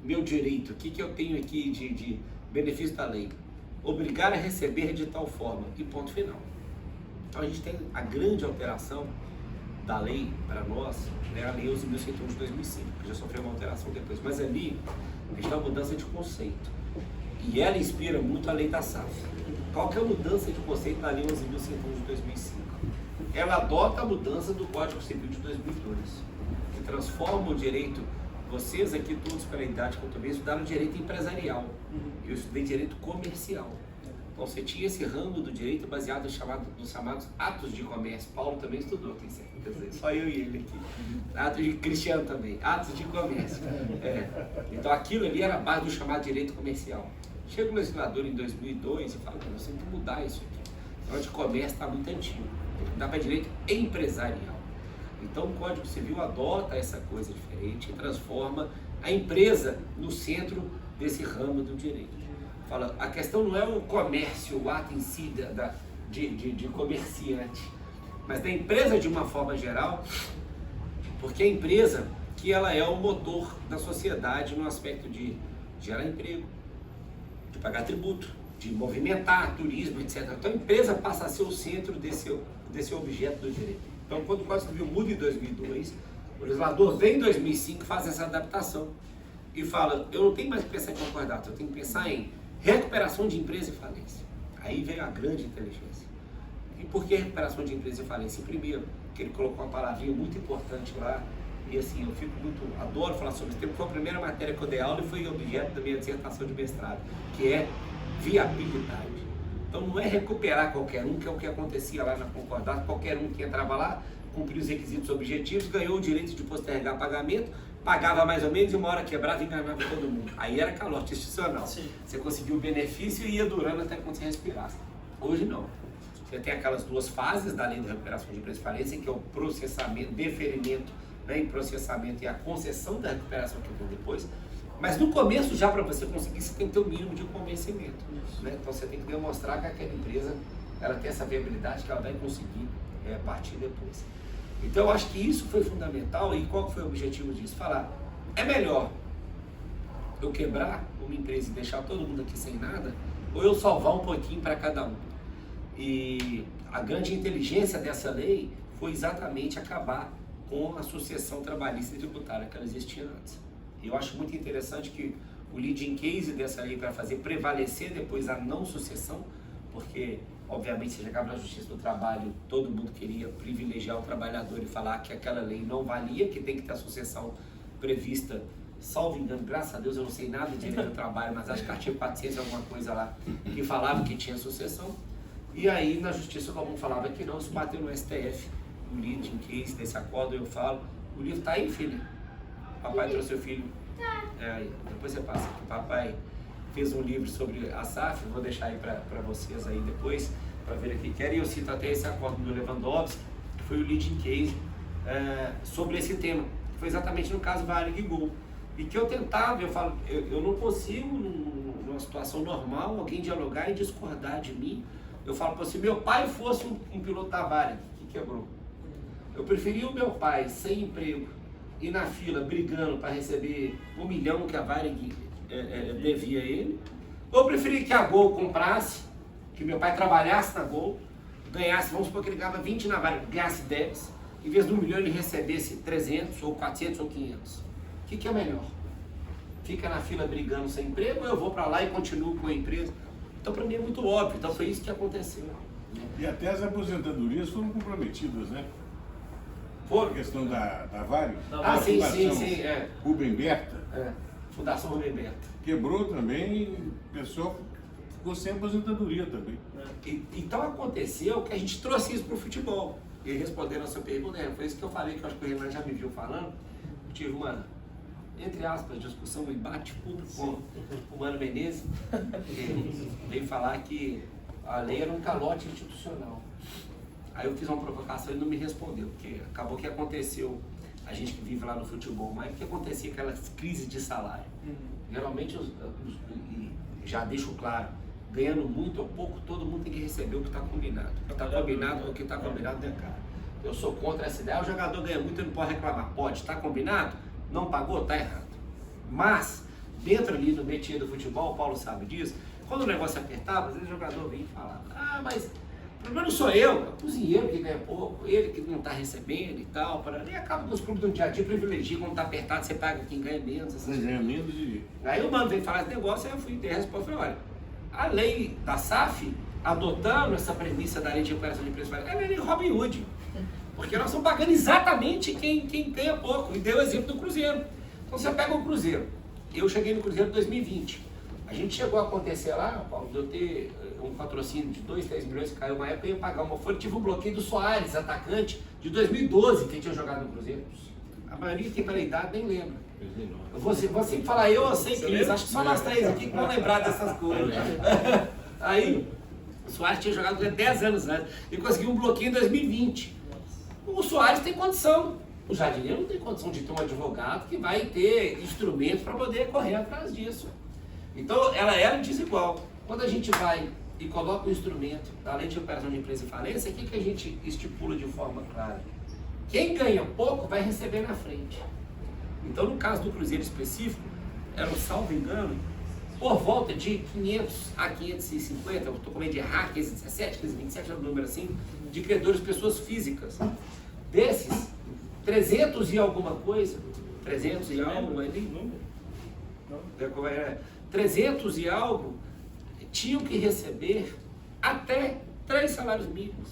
meu direito? O que eu tenho aqui de benefício da lei? Obrigar a receber de tal forma, e ponto final. Então a gente tem a grande alteração da lei para nós, né, a lei 11.101 de 2005, que já sofreu uma alteração depois, mas ali a gente tem uma mudança de conceito, e ela inspira muito a lei da SAF. Qual que é a mudança de conceito da lei 11.101 de 2005? Ela adota a mudança do Código Civil de 2002, que transforma o direito, vocês aqui todos pela idade que eu também estudaram direito empresarial, eu estudei direito comercial. Então você tinha esse ramo do direito baseado nos chamados atos de comércio. Paulo também estudou, tem certeza, só eu e ele aqui. Atos de Cristiano também, atos de comércio. Então aquilo ali era a base do chamado direito comercial. Chega o legislador em 2002 e fala: nós temos que mudar isso aqui. O de comércio está muito antigo, tem que mudar para direito empresarial. Então o Código Civil adota essa coisa diferente e transforma a empresa no centro desse ramo do direito. Fala, a questão não é o comércio, o ato em si de comerciante, mas da empresa de uma forma geral, porque a empresa que ela é o motor da sociedade no aspecto de gerar emprego, de pagar tributo, de movimentar turismo, etc. Então a empresa passa a ser o centro desse objeto do direito. Então quando o Código Civil muda em 2002, o legislador vem em 2005 e faz essa adaptação e fala: eu não tenho mais que pensar em concordata, eu tenho que pensar em recuperação de empresa e falência. Aí vem a grande inteligência. E por que recuperação de empresa e falência? Primeiro, que ele colocou uma palavrinha muito importante lá, e assim, adoro falar sobre isso, porque foi a primeira matéria que eu dei aula e foi objeto da minha dissertação de mestrado, que é viabilidade. Então não é recuperar qualquer um, que é o que acontecia lá na concordata, qualquer um que entrava lá, cumpria os requisitos objetivos, ganhou o direito de postergar pagamento, pagava mais ou menos e uma hora quebrava e enganava todo mundo. Aí era calote institucional. Sim. Você conseguiu o benefício e ia durando até quando você respirasse. Hoje não. Você tem aquelas 2 fases da lei de recuperação de empresa e falência, que é o processamento, deferimento, né, em processamento, e a concessão da recuperação que vem depois. Mas no começo, já para você conseguir, você tem que ter o mínimo de convencimento. Né? Então você tem que demonstrar que aquela empresa ela tem essa viabilidade, que ela vai conseguir partir depois. Então eu acho que isso foi fundamental. E qual foi o objetivo disso? Falar: é melhor eu quebrar uma empresa e deixar todo mundo aqui sem nada, ou eu salvar um pouquinho para cada um? E a grande inteligência dessa lei foi exatamente acabar com a sucessão trabalhista e tributária que ela existia antes. E eu acho muito interessante que o leading case dessa lei para fazer prevalecer depois a não sucessão, porque obviamente se chegava na Justiça do Trabalho, todo mundo queria privilegiar o trabalhador e falar que aquela lei não valia, que tem que ter a sucessão prevista, salvo engano, graças a Deus eu não sei nada de direito do trabalho, mas acho que artigo 400 alguma coisa lá, que falava que tinha sucessão. E aí, na Justiça Comum falava que não, isso bateu no STF, o leading case desse acordo, eu falo, o livro tá aí, filho. Papai trouxe seu filho. Depois você passa aqui. Papai fez um livro sobre a SAF, vou deixar aí para vocês aí depois, para ver aqui. E eu cito até esse acordo do Lewandowski, que foi o leading case sobre esse tema. Foi exatamente no caso Varig e Gol. E que eu tentava, eu falo, eu não consigo, numa situação normal, alguém dialogar e discordar de mim. Eu falo, se meu pai fosse um piloto da Varig, que quebrou, eu preferia o meu pai sem emprego e na fila brigando para receber 1 milhão que a Varig devia a ele, ou eu preferia que a Gol comprasse, que meu pai trabalhasse na Gol, ganhasse, vamos supor que ele ganhava 20 na Varig, ganhasse 10, em vez de 1 milhão ele recebesse 300 ou 400 ou 500. O que é melhor? Fica na fila brigando sem emprego ou eu vou para lá e continuo com a empresa? Então, para mim é muito óbvio. Então, foi isso que aconteceu. E até as aposentadorias foram comprometidas, né? Foram? A questão da Varig. Sim. Rubem Berta. Fundação Rubem Berta. Quebrou também, o pessoal ficou sem aposentadoria também. Então, aconteceu que a gente trouxe isso para o futebol. E respondendo a sua pergunta, foi isso que eu falei, que eu acho que o Renan já me viu falando. Eu tive uma, entre aspas, discussão, um embate público com o Mano Menezes, que veio falar que a lei era um calote institucional. Aí eu fiz uma provocação e ele não me respondeu, porque acabou que aconteceu, a gente que vive lá no futebol, mas que acontecia aquelas crises de salário. Geralmente, já deixo claro, ganhando muito ou pouco, todo mundo tem que receber o que está combinado. O que está combinado, o que está combinado é caro. Eu sou contra essa ideia, o jogador ganha muito e não pode reclamar. Pode, está combinado? Não pagou? Está errado. Mas, dentro ali do métier do futebol, o Paulo sabe disso, quando o negócio apertava, às vezes o jogador vinha e falava, mas o problema não sou eu, é o cozinheiro que ganha pouco, ele que não está recebendo e tal. E acaba que os clubes do dia a dia privilegiam, quando está apertado, você paga quem ganha menos. Quem ganha menos e... Aí o Mano veio falar esse negócio, aí eu fui ter a resposta, falei, olha, a lei da SAF, adotando essa premissa da lei de recuperação de empresas, é a lei Robin Hood. Porque nós estamos pagando exatamente quem ganha pouco. E deu o exemplo do Cruzeiro. Então você pega o Cruzeiro. Eu cheguei no Cruzeiro em 2020. A gente chegou a acontecer lá, Paulo, de eu ter um patrocínio de 2, 3 milhões que caiu uma época, eu ia pagar uma folha. Tive um bloqueio do Soares, atacante, de 2012, que tinha jogado no Cruzeiro. A maioria que tem pela idade nem lembra. Eu vou sempre falar, eu sei que eles, acho que só nós três aqui que vão lembrar dessas coisas. Aí, o Soares tinha jogado 10 anos antes e conseguiu um bloqueio em 2020. O Soares tem condição, o jardineiro não tem condição de ter um advogado que vai ter instrumentos para poder correr atrás disso. Então, ela era desigual. Quando a gente vai e coloca o instrumento da lei de recuperação de empresa e falência, o que a gente estipula de forma clara? Quem ganha pouco vai receber na frente. Então, no caso do Cruzeiro específico, era, salvo engano, por volta de 500 a 550, eu estou com medo de errar, 517, 527, é um número assim, de credores, pessoas físicas. Desses, 300 e alguma coisa, 300 e algo ali, 300 e algo, tinham que receber até 3 salários mínimos.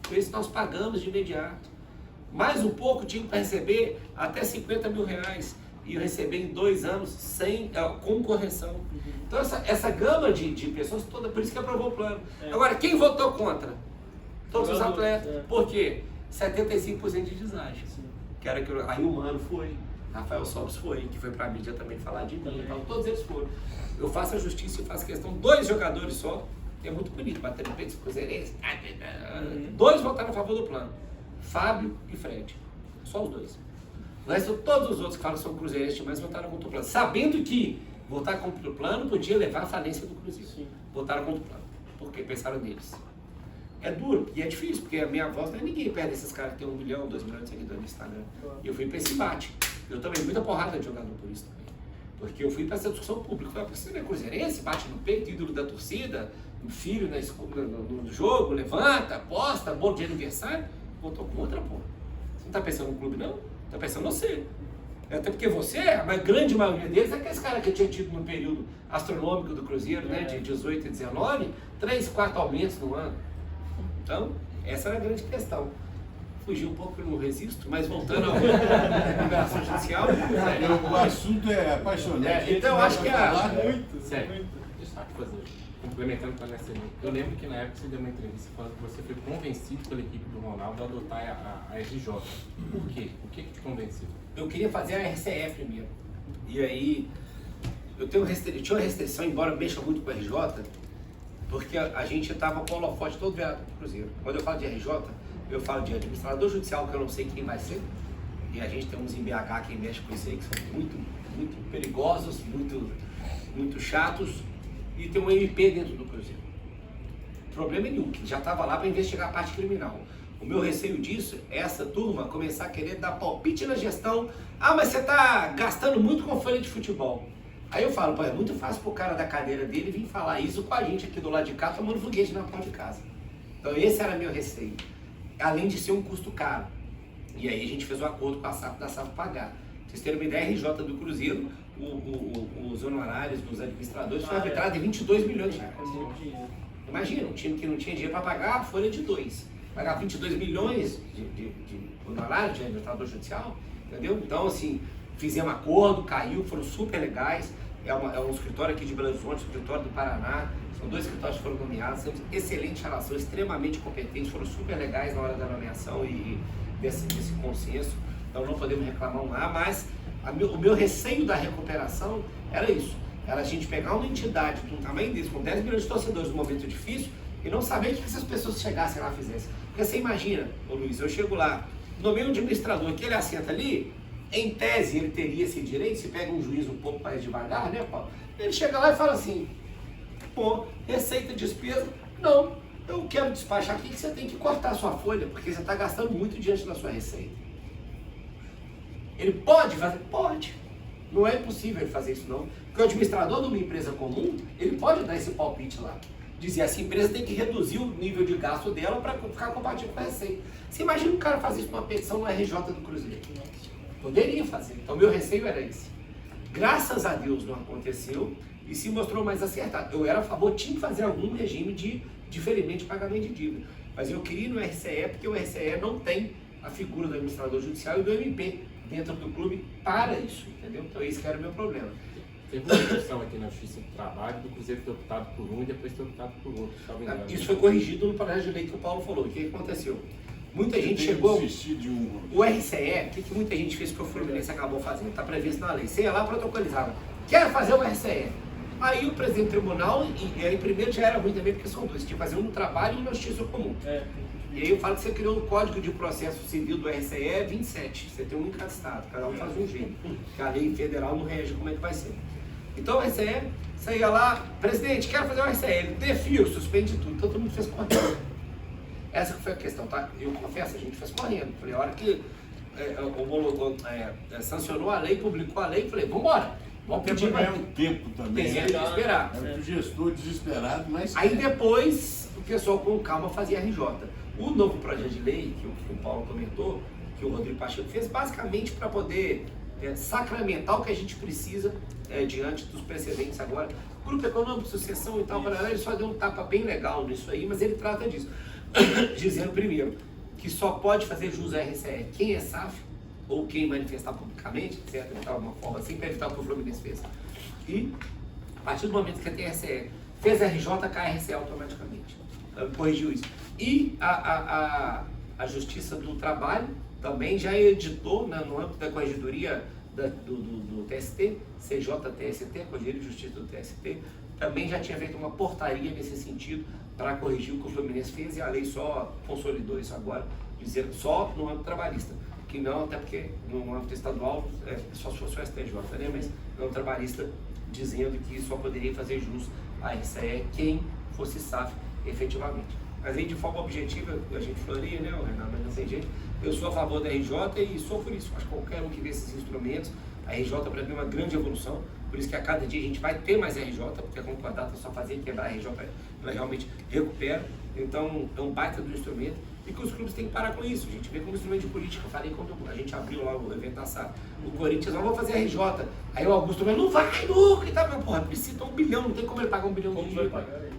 Por isso nós pagamos de imediato. Mais um pouco tinham para receber até 50 mil reais. E receber em 2 anos com correção. Então essa gama de pessoas toda, por isso que aprovou o plano. Agora, quem votou contra? Todos os atletas. Por quê? 75% de deságio. Que era que aí o Mano foi, Rafael Sobres foi, que foi para a mídia também falar de mim. Então, todos eles foram. Eu faço a justiça e faço questão, 2 jogadores só, é muito bonito, bater no peito, cruzeirense. 2 votaram a favor do plano. Fábio e Fred. Só os 2. O resto, todos os outros que falam que são cruzeirenses, mas votaram contra o plano. Sabendo que votar contra o plano podia levar à falência do Cruzeiro. Sim. Votaram contra o plano. Porque pensaram neles. É duro e é difícil, porque a minha voz não é ninguém perto desses caras que tem 1 milhão, 2 milhões de seguidores no Instagram. E eu fui para esse embate. Eu tomei muita porrada de jogador por isso também. Porque eu fui para essa discussão pública. Falei, você não é cruzeirense, bate no peito, ídolo da torcida, filho no jogo, levanta, aposta, bolo de aniversário. Votou contra, pô. Você não tá pensando no clube, não? Tá pensando em você. Até porque você, a grande maioria deles, é aqueles caras que tinha tido no período astronômico do Cruzeiro, né, de 18 e 19, 3, 4 aumentos no ano. Então, essa era a grande questão. Fugi um pouco, eu não resisto, mas voltando ao liberação judicial. O assunto é apaixonante. Então, eu acho que Muito, sério. muito. Deixa eu fazer. complementando com a Nestlé, eu lembro que na época você deu uma entrevista falando que você foi convencido pela equipe do Ronaldo a adotar a RJ. Por quê? O que te convenceu? Eu queria fazer a RCE primeiro. E aí, eu tinha uma restrição, embora mexa muito com a RJ, porque a gente estava com o holofote todo virado para o Cruzeiro. Quando eu falo de RJ, eu falo de administrador judicial, que eu não sei quem vai ser, e a gente tem uns em BH que mexe com isso aí, que são muito perigosos, muito chatos, e tem um MP dentro do Cruzeiro. Problema nenhum, que já estava lá para investigar a parte criminal. O meu receio disso é essa turma começar a querer dar palpite na gestão. Ah, mas você está gastando muito com folha de futebol. Aí eu falo, pô, é muito fácil pro cara da cadeira dele vir falar isso com a gente aqui do lado de cá, tomando foguete na porta de casa. Então esse era meu receio. Além de ser um custo caro. E aí a gente fez um acordo com a SAF da SAF pagar. Pra vocês terem uma ideia, a RJ do Cruzeiro, os honorários dos administradores foi arbitrado em 22 milhões de reais. Imagina, um time que não tinha dinheiro para pagar a folha de 2. Pagar 22 milhões de honorários de administrador judicial, entendeu? Então, assim, fizemos acordo, caiu, foram super legais. É um escritório aqui de Belo Horizonte, escritório do Paraná. São 2 escritórios que foram nomeados, temos excelente relação, extremamente competentes, foram super legais na hora da nomeação e desse consenso. Então não podemos reclamar lá, mas o meu receio da recuperação era isso. Era a gente pegar uma entidade de um tamanho desse, com 10 milhões de torcedores num momento difícil, e não saber o que essas pessoas chegassem lá e fizessem. Porque você imagina, ô Luiz, eu chego lá, no meio de administrador que ele assenta ali, em tese ele teria esse direito, se pega um juiz um pouco mais devagar, né, Paulo? Ele chega lá e fala assim, pô, receita, despesa, não, eu quero despachar aqui que você tem que cortar a sua folha, porque você está gastando muito diante da sua receita. Ele pode fazer? Pode. Não é impossível ele fazer isso não. Porque o administrador de uma empresa comum, ele pode dar esse palpite lá. Dizer, essa empresa tem que reduzir o nível de gasto dela para ficar compatível com a receita. Você imagina um cara fazer isso numa petição no RJ do Cruzeiro? Poderia fazer. Então meu receio era esse. Graças a Deus não aconteceu e se mostrou mais acertado. Eu era a favor, tinha que fazer algum regime de diferimento de pagamento de dívida. Mas eu queria ir no RCE porque o RCE não tem a figura do administrador judicial e do MP dentro do clube para isso, entendeu? Então esse que era o meu problema. Teve uma discussão aqui na Justiça do Trabalho do Cruzeiro ter optado por um e depois ter optado por outro. Isso foi corrigido no projeto de lei que o Paulo falou. O que aconteceu? Muita gente chegou. O RCE, o que muita gente fez que o Fluminense acabou fazendo? Está previsto na lei. Você ia lá, protocolizava. Quer fazer o RCE? Aí o presidente do tribunal, e aí primeiro já era ruim também, porque são 2, tinha que fazer um no trabalho e um na justiça comum. E aí eu falo que você criou o Código de Processo Civil do RCE 27. Você tem um em cada estado, cada um faz um jeito. Que a lei federal não rege como é que vai ser. Então o RCE, você ia lá, presidente, quero fazer o RCE, ele defio, suspende tudo. Então todo mundo fez correndo. Essa que foi a questão, tá? Eu confesso, a gente fez correndo. Falei, a hora que sancionou a lei, publicou a lei, falei, vambora. Vamos pedir mais um tempo também. Tem que esperar. É o gestor desesperado, mas... Aí depois o pessoal com calma fazia RJ. O novo projeto de lei, que o Paulo comentou, que o Rodrigo Pacheco fez, basicamente para poder sacramentar o que a gente precisa diante dos precedentes agora. Grupo Econômico, sucessão e tal, ele só deu um tapa bem legal nisso aí, mas ele trata disso. Dizendo primeiro que só pode fazer jus à RCE quem é SAF ou quem manifestar publicamente, certo? De alguma forma assim, para evitar o que o Fluminense fez. E a partir do momento que tem RCE, fez RJ, cai RCE automaticamente. Então, corrigiu isso. E a Justiça do Trabalho também já editou, né, no âmbito da corregedoria do TST, CJTST, Corregedoria de Justiça do TST, também já tinha feito uma portaria nesse sentido para corrigir o que o Fluminense fez e a lei só consolidou isso agora, dizendo só no âmbito trabalhista, que não, até porque no âmbito estadual só se fosse o STJ, né, mas no âmbito trabalhista dizendo que só poderia fazer jus à RCE quem fosse SAF efetivamente. Mas aí de forma objetiva, a gente floria, né, Renato, mas não tem jeito. Eu sou a favor da RJ e sou por isso. Acho que qualquer um que vê esses instrumentos, a RJ para mim é uma grande evolução. Por isso que a cada dia a gente vai ter mais RJ, porque a concordata só fazer quebrar a RJ, ela realmente recupera. Então é um baita do instrumento e que os clubes têm que parar com isso. A gente vê como instrumento de política. Eu falei quando a gente abriu lá o evento assado. O Corinthians, não vou fazer RJ. Aí o Augusto falou, não vai, nunca. E tá, mas porra, precisa 1 bilhão, não tem como ele pagar 1 bilhão de dinheiro.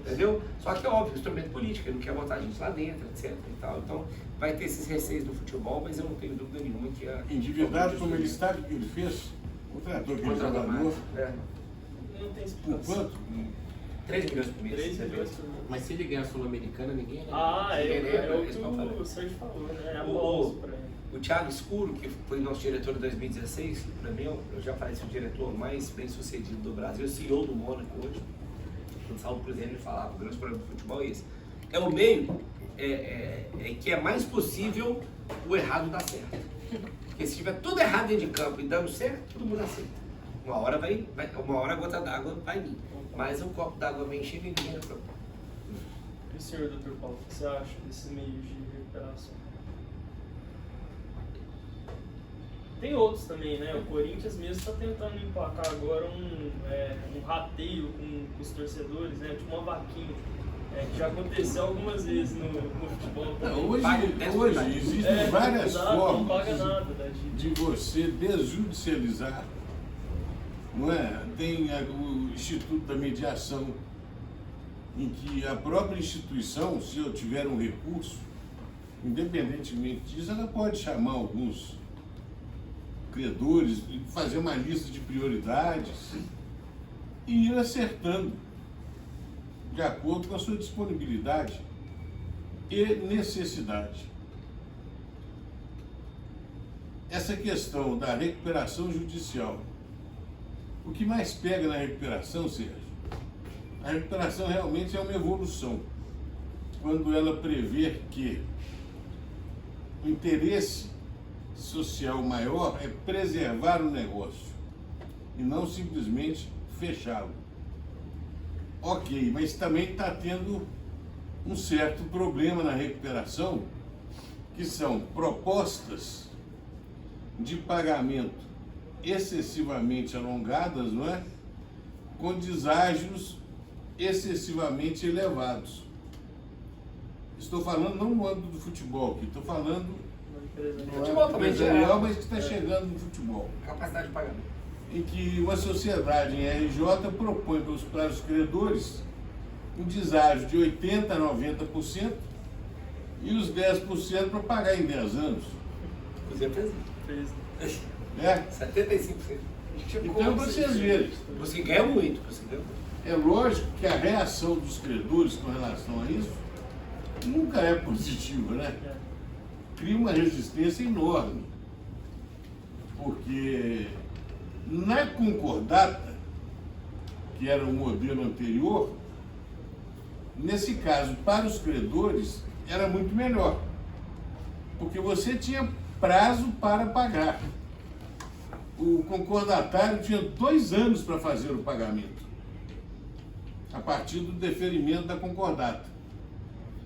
Entendeu? Só que é óbvio, instrumento político, ele não quer botar a gente lá dentro, etc. E tal. Então vai ter esses receios do futebol, mas eu não tenho dúvida nenhuma que a... Endividado como ele está, o que ele fez? O treinador que ele jogador. Não tem Por quanto? 3 milhões por mês. 3 milhões por mês. Mas se ele ganhar a Sul-Americana, ninguém lembra. Ah, é o Esse que não falei. o Sérgio falou, né? É a O- pausa pra ele. O Thiago Escuro, que foi nosso diretor em 2016, para mim, eu já falei que é o diretor mais bem sucedido do Brasil, CEO do Mônaco hoje. Quando saiu do Cruzeiro, ele falava: o grande problema do futebol é esse. É o meio que é mais possível o errado dar certo. Porque se tiver tudo errado dentro de campo e dando certo, todo mundo aceita. Uma hora uma hora a gota d'água vai vir. Mas o copo d'água vem enchendo e ninguém reclama. E o senhor, Dr. Paulo, o que você acha desse meio de recuperação? Tem outros também, né? O Corinthians mesmo está tentando emplacar agora um rateio com os torcedores, né? Tipo uma vaquinha. Que já aconteceu algumas vezes no futebol também. Não, hoje existem várias não paga formas nada da dívida. de você desjudicializar, não é? Tem o Instituto da Mediação, em que a própria instituição, se eu tiver um recurso, independentemente disso, ela pode chamar alguns credores, fazer uma lista de prioridades e ir acertando de acordo com a sua disponibilidade e necessidade. Essa questão da recuperação judicial, o que mais pega na recuperação, Sérgio? A recuperação realmente é uma evolução, quando ela prevê que o interesse social maior é preservar o negócio e não simplesmente fechá-lo. Ok, mas também está tendo um certo problema na recuperação, que são propostas de pagamento excessivamente alongadas, não é? Com deságios excessivamente elevados. Estou falando não no âmbito do futebol, aqui estou falando no Futebol âmbito também empresarial, geral. mas que está chegando no futebol. Capacidade de pagamento. Em que uma sociedade em RJ propõe para os credores um deságio de 80% a 90% e os 10% para pagar em 10 anos. O Cruzeiro fez Fez. isso. Né? 75%. Então, para vocês verem, Você ganha muito, você ganha muito. é lógico que a reação dos credores com relação a isso nunca é positiva, né? Cria uma resistência enorme. Porque na concordata, que era o modelo anterior, nesse caso, para os credores, era muito melhor. Porque você tinha prazo para pagar. O concordatário tinha 2 anos para fazer o pagamento, a partir do deferimento da concordata.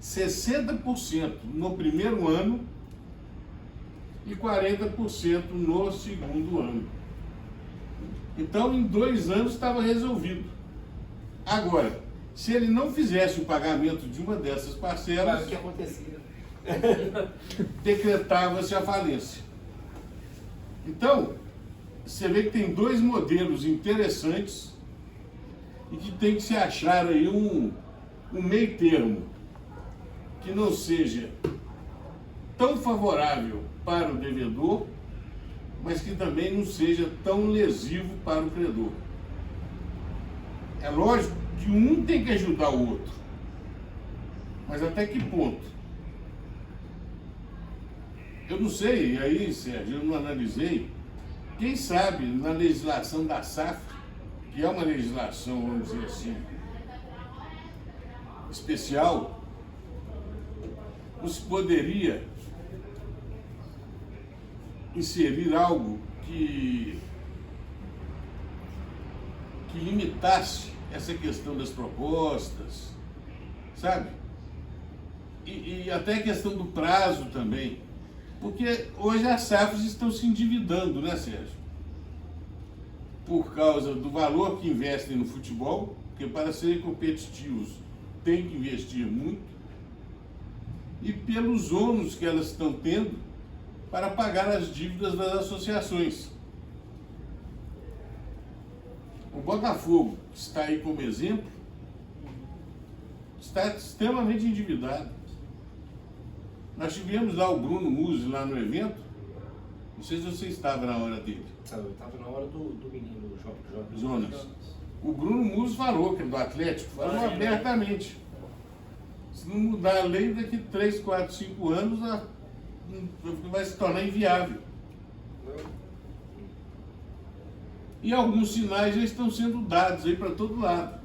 60% no primeiro ano e 40% no segundo ano. Então, em 2 anos estava resolvido. Agora, se ele não fizesse o pagamento de uma dessas Sabe parcelas, o que acontecia? decretava-se a falência. Então, você vê que tem 2 modelos interessantes e que tem que se achar aí um meio termo que não seja tão favorável para o devedor, mas que também não seja tão lesivo para o credor. É lógico que um tem que ajudar o outro, mas até que ponto? Eu não sei, e aí, Sérgio, eu não analisei. Quem sabe na legislação da SAF, que é uma legislação, vamos dizer assim, especial, não se poderia inserir algo que limitasse essa questão das propostas, sabe? E até a questão do prazo também. Porque hoje as SAFs estão se endividando, né, Sérgio? Por causa do valor que investem no futebol, porque para serem competitivos tem que investir muito, e pelos ônus que elas estão tendo para pagar as dívidas das associações. O Botafogo, que está aí como exemplo, está extremamente endividado. Nós tivemos lá o Bruno Musi lá no evento, não sei se você estava na hora dele. Eu estava na hora do menino, do Jonas. Jonas. O Bruno Musso falou, que é do Atlético, falou abertamente. Se não mudar a lei, daqui 3, 4, 5 anos vai se tornar inviável. E alguns sinais já estão sendo dados aí para todo lado.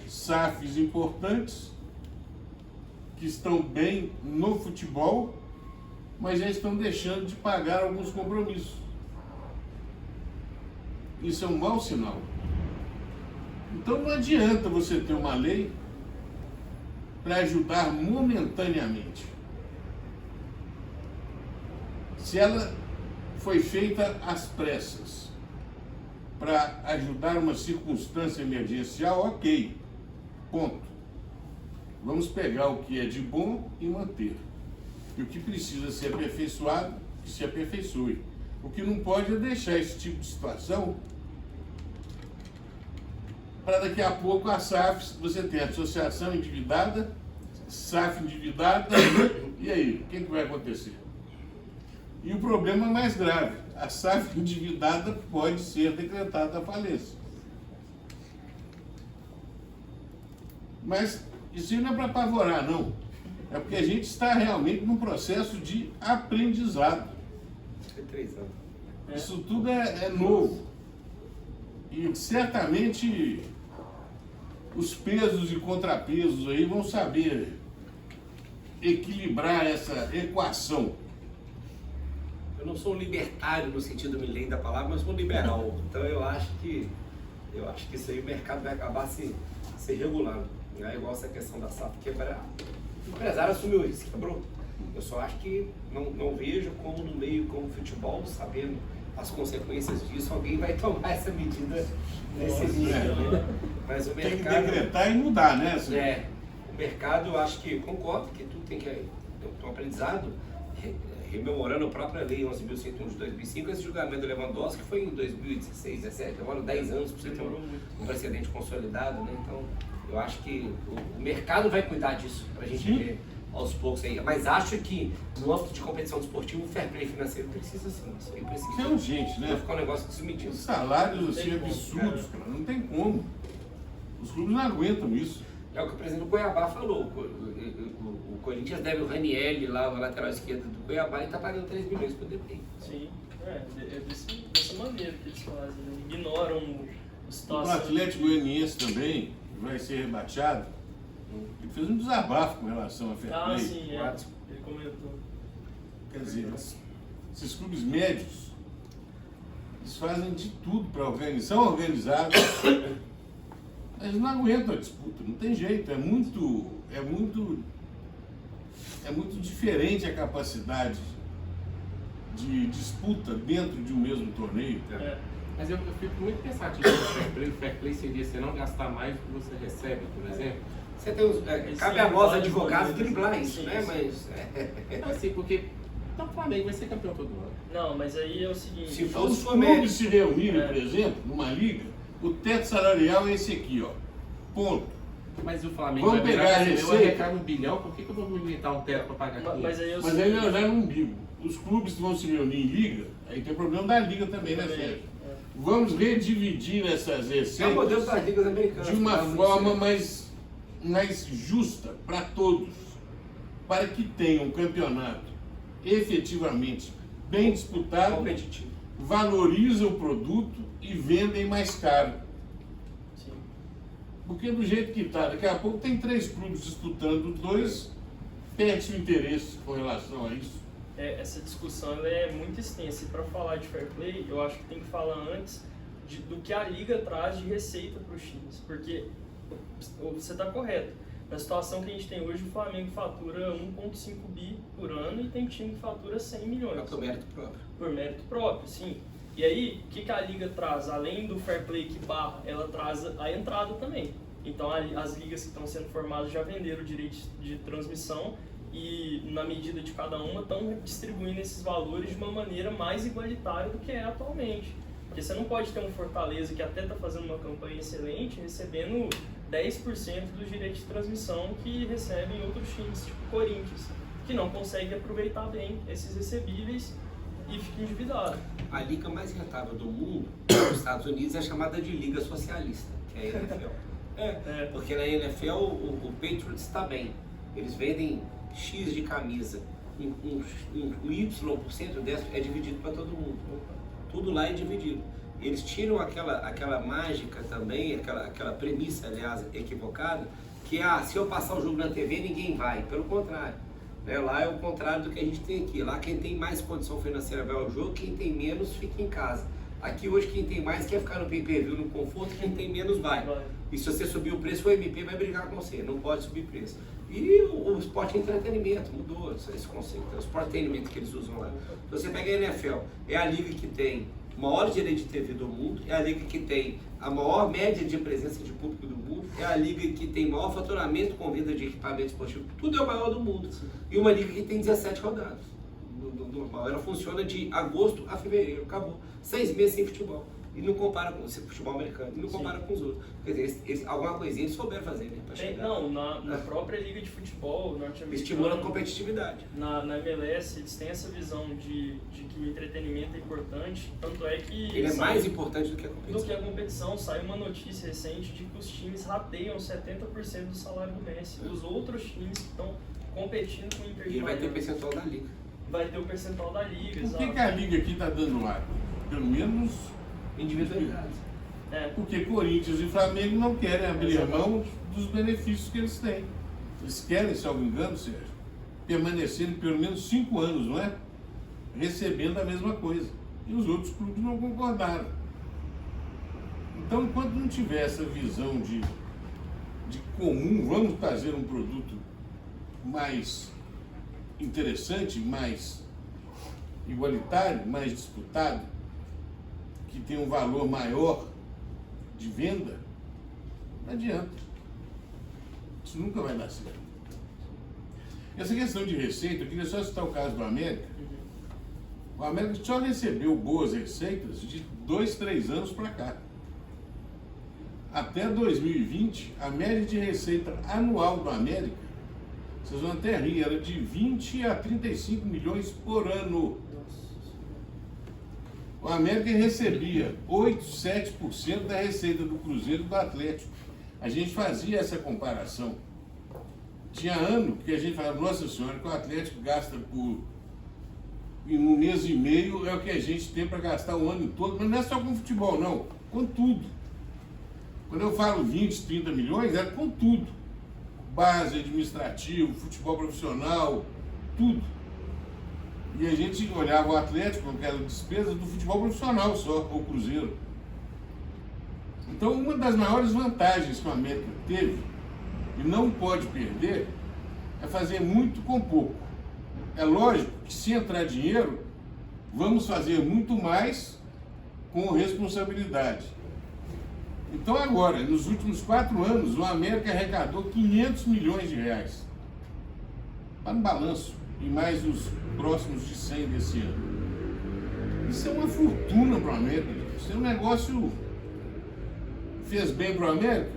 SAFs importantes, que estão bem no futebol, mas já estão deixando de pagar alguns compromissos. Isso é um mau sinal. Então não adianta você ter uma lei para ajudar momentaneamente. Se ela foi feita às pressas para ajudar uma circunstância emergencial, ok, ponto. Vamos pegar o que é de bom e manter. E o que precisa ser aperfeiçoado, que se aperfeiçoe. O que não pode é deixar esse tipo de situação para daqui a pouco a SAF, você tem a associação endividada, SAF endividada, e aí, o que vai acontecer? E o problema mais grave, a SAF endividada pode ser decretada a falência. Mas isso não é para apavorar, não. É porque a gente está realmente num processo de aprendizado. 3 anos. Isso tudo é novo. E certamente os pesos e contrapesos aí vão saber equilibrar essa equação. Eu não sou um libertário no sentido milênio da palavra, mas sou um liberal. Então eu acho que isso aí o mercado vai acabar se regulando. Não é igual essa questão da SAF quebrar. O empresário assumiu isso, quebrou. Eu só acho que não vejo como no meio, como futebol, sabendo as consequências disso, alguém vai tomar essa medida nesse nível, né? Mas o mercado... Tem que decretar e mudar, né? O mercado, eu acho que, concordo que tudo tem que ter um aprendizado, rememorando a própria lei 11.101 de 2005, esse julgamento do Lewandowski foi em 2016, 2017, demora 10 anos para você ter um precedente consolidado, né? Então, eu acho que o mercado vai cuidar disso, para a gente ver aos poucos aí. Mas acho que no âmbito de competição desportiva, o fair play financeiro precisa sim, isso aí precisa. Isso é urgente, né? Vai ficar um negócio desmedido. Os salários assim absurdos, cara, não tem como. Os clubes não aguentam isso. É o que o presidente do Cuiabá falou. O Corinthians deve o Ranieri lá, o lateral esquerdo do Cuiabá, e está pagando 3 milhões por DP. Sim, dessa maneira que eles fazem, né? Ignoram a situação. O Atlético Goianiense também vai ser rebaixado. Ele fez um desabafo com relação a fair play. Ah, sim, ele comentou. Quer dizer, esses clubes médios, eles fazem de tudo para organizar, são organizados, mas não aguentam a disputa, não tem jeito, é muito diferente a capacidade de disputa dentro de um mesmo torneio. Mas eu fico muito pensativo no fair play. O fair play seria você não gastar mais do que você recebe, por exemplo. Você tem cabe a nós, advogados, driblar isso, né? Mas... Não, assim, porque então, o Flamengo vai ser campeão todo ano. Não, mas aí é o seguinte... Se Então, os clubes se reunirem, por exemplo, numa liga, o teto salarial é esse aqui, ó. Ponto. Mas o Flamengo Vamos vai pegar a eu receita. arrecado 1 bilhão, por que eu vou me limitar um teto para pagar 500? Mas aí eu Mas aí nós já não digo. Os clubes que vão se reunir em liga, aí tem o problema da liga também, né, Sérgio? Vamos redividir essas receitas É o modelo das ligas americanas. de uma forma mais justa para todos, para que tenha um campeonato efetivamente bem disputado, competitivo. valoriza o produto e vendem mais caro. Sim. Porque do jeito que está, daqui a pouco tem 3 clubes disputando, 2 perde o interesse com relação a isso. Essa discussão ela é muito extensa e para falar de fair play, eu acho que tem que falar antes do que a liga traz de receita para os times, porque você está correto. Na situação que a gente tem hoje, o Flamengo fatura 1,5 bi por ano e tem time que fatura 100 milhões. Por mérito próprio. Por mérito próprio, sim. E aí, o que a liga traz? Além do fair play que barra, ela traz a entrada também. Então, as ligas que estão sendo formadas já venderam o direito de transmissão e, na medida de cada uma, estão distribuindo esses valores de uma maneira mais igualitária do que é atualmente. Porque você não pode ter um Fortaleza que até está fazendo uma campanha excelente, recebendo 10% dos direitos de transmissão que recebem outros times, tipo Corinthians, que não consegue aproveitar bem esses recebíveis e fica endividado. A liga mais rentável do mundo, nos Estados Unidos, é chamada de Liga Socialista. que é a NFL. Porque na NFL o Patriots está bem. Eles vendem X de camisa. Um Y% dessa é dividido para todo mundo. Tudo lá é dividido. Eles tiram aquela mágica também, aquela premissa, aliás, equivocada, que se eu passar o jogo na TV, ninguém vai. Pelo contrário. Né? Lá é o contrário do que a gente tem aqui. Lá quem tem mais condição financeira vai ao jogo, quem tem menos fica em casa. Aqui hoje quem tem mais quer ficar no pay-per-view, no conforto, quem tem menos vai. E se você subir o preço, o MP vai brigar com você, não pode subir preço. E o esporte é entretenimento, mudou esse conceito, é o sportainment que eles usam lá. Então você pega a NFL, é a liga que tem o maior direito de TV do mundo, é a liga que tem a maior média de presença de público do mundo, é a liga que tem maior faturamento com venda de equipamento esportivo, tudo é o maior do mundo. E uma liga que tem 17 rodadas. Normal, ela funciona de agosto a fevereiro, acabou. 6 meses sem futebol. E não compara com o futebol americano, e não compara com os outros. Quer dizer, alguma coisinha eles souberam fazer, né? Pra chegar. Não, na própria liga de futebol norte-americana, estimula a competitividade. Na MLS, eles têm essa visão de que o entretenimento é importante, tanto é que... Ele é mais importante do que a competição. Do que a competição. Saiu uma notícia recente de que os times rateiam 70% do salário do Messi. Os outros times que estão competindo com o Inter de Miami. E vai ter Miami. percentual da liga. Vai ter o percentual da liga, Por que a liga aqui está dando ar? Pelo menos individualidade. Porque Corinthians e Flamengo não querem abrir mão dos benefícios que eles têm. Eles querem, se eu não me engano, Sérgio, permanecerem pelo menos 5 anos, não é? Recebendo a mesma coisa. E os outros clubes não concordaram. Então, enquanto não tiver essa visão de comum, vamos fazer um produto mais interessante, mais igualitário, mais disputado, que tem um valor maior de venda, não adianta. Isso nunca vai dar certo. Essa questão de receita, eu queria só citar o caso do América. O América só recebeu boas receitas de 2, 3 anos para cá. Até 2020, a média de receita anual do América, vocês vão até rir, era de 20 a 35 milhões por ano. O América recebia 8, 7% da receita do Cruzeiro e do Atlético. A gente fazia essa comparação. Tinha ano que a gente falava, nossa senhora, que o Atlético gasta em um mês e meio é o que a gente tem para gastar o ano todo, mas não é só com futebol, não, com tudo. Quando eu falo 20, 30 milhões, é com tudo. Base, administrativo, futebol profissional, tudo. E a gente olhava o Atlético com aquela despesa do futebol profissional só, o Cruzeiro. Então, uma das maiores vantagens que o América teve, e não pode perder, é fazer muito com pouco. É lógico que se entrar dinheiro, vamos fazer muito mais com responsabilidade. Então agora, nos últimos 4 anos, o América arrecadou 500 milhões de reais. Está no balanço. E mais os próximos de 100 desse ano. Isso é uma fortuna para o América. Isso é um negócio... Fez bem para o América?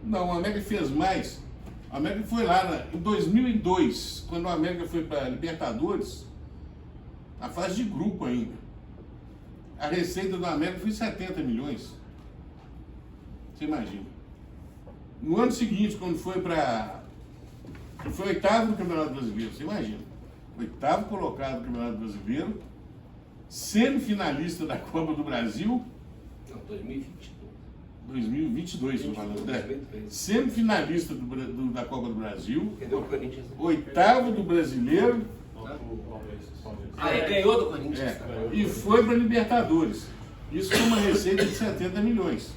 Não, o América fez mais. O América foi lá em 2002, quando o América foi para a Libertadores, na fase de grupo ainda. A receita do América foi 70 milhões. Você imagina. No ano seguinte, quando foi para... Foi 8º no Campeonato Brasileiro, você imagina. 8º colocado no Campeonato Brasileiro, semifinalista da Copa do Brasil. Não, 2020. 2022, estou falando, né? Semifinalista da Copa do Brasil. Perdeu o Corinthians. 8º do Brasileiro. Ele ganhou do Corinthians. E foi para a Libertadores. Isso foi uma receita de 70 milhões.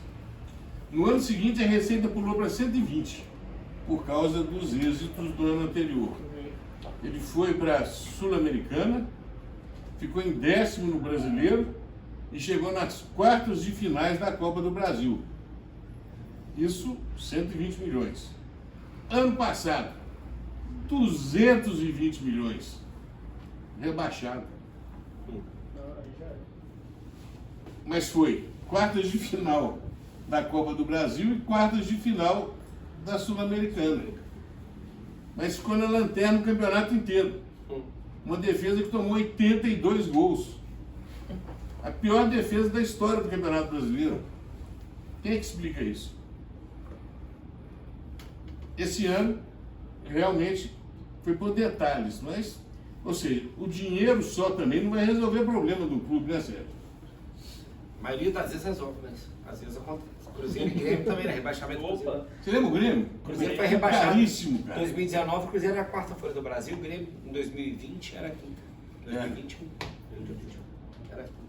No ano seguinte, a receita pulou para 120, por causa dos êxitos do ano anterior. Ele foi para a Sul-Americana, ficou em 10º no Brasileiro e chegou nas quartas de finais da Copa do Brasil. Isso, 120 milhões. Ano passado, 220 milhões. Rebaixado. Mas foi quartas de final da Copa do Brasil e quartas de final da Sul-Americana. Mas ficou na lanterna o campeonato inteiro. Uma defesa que tomou 82 gols. A pior defesa da história do Campeonato Brasileiro. Quem é que explica isso? Esse ano, realmente, foi por detalhes, mas, ou seja, o dinheiro só também não vai resolver o problema do clube, né, Sérgio? A maioria das vezes resolve, mas às vezes acontece. Cruzeiro e Grêmio também, né? Rebaixamento do Cruzeiro. Opa! Você lembra o Grêmio? O Cruzeiro foi rebaixado. Caríssimo, Em cara. 2019, o Cruzeiro era a quarta folha do Brasil, o Grêmio em 2020 era a quinta. 2021. Era a quinta.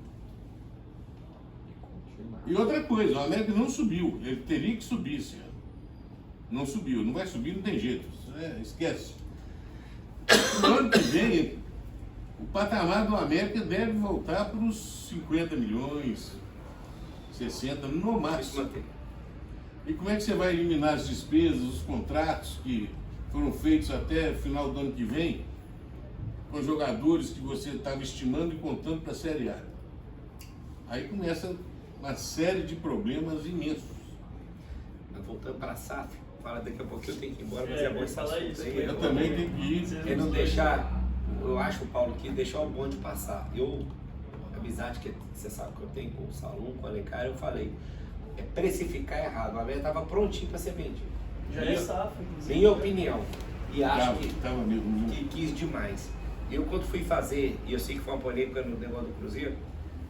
E outra coisa, o América não subiu. Ele teria que subir esse ano. Não subiu. Não vai subir, não tem jeito. Esquece. No ano que vem, o patamar do América deve voltar para os 50 milhões, 60 no Isso máximo. mantém. E como é que você vai eliminar as despesas, os contratos que foram feitos até o final do ano que vem, com jogadores que você estava estimando e contando para a Série A? Aí começa uma série de problemas imensos. Mas voltando para a SAF, fala daqui a pouco eu tenho que ir embora, mas é bom esse falar assunto isso. aí. Eu também tenho que ir. Ele não deixar, eu acho, Paulo, que deixar o bonde passar. A amizade que você sabe que eu tenho com o Salum, com o Alencar, eu falei, é precificar errado. A América estava prontinho para ser vendido. Já é SAF, inclusive. Minha opinião. E acho Tava mesmo. que quis demais. Eu, quando fui fazer, e eu sei que foi uma polêmica no negócio do Cruzeiro,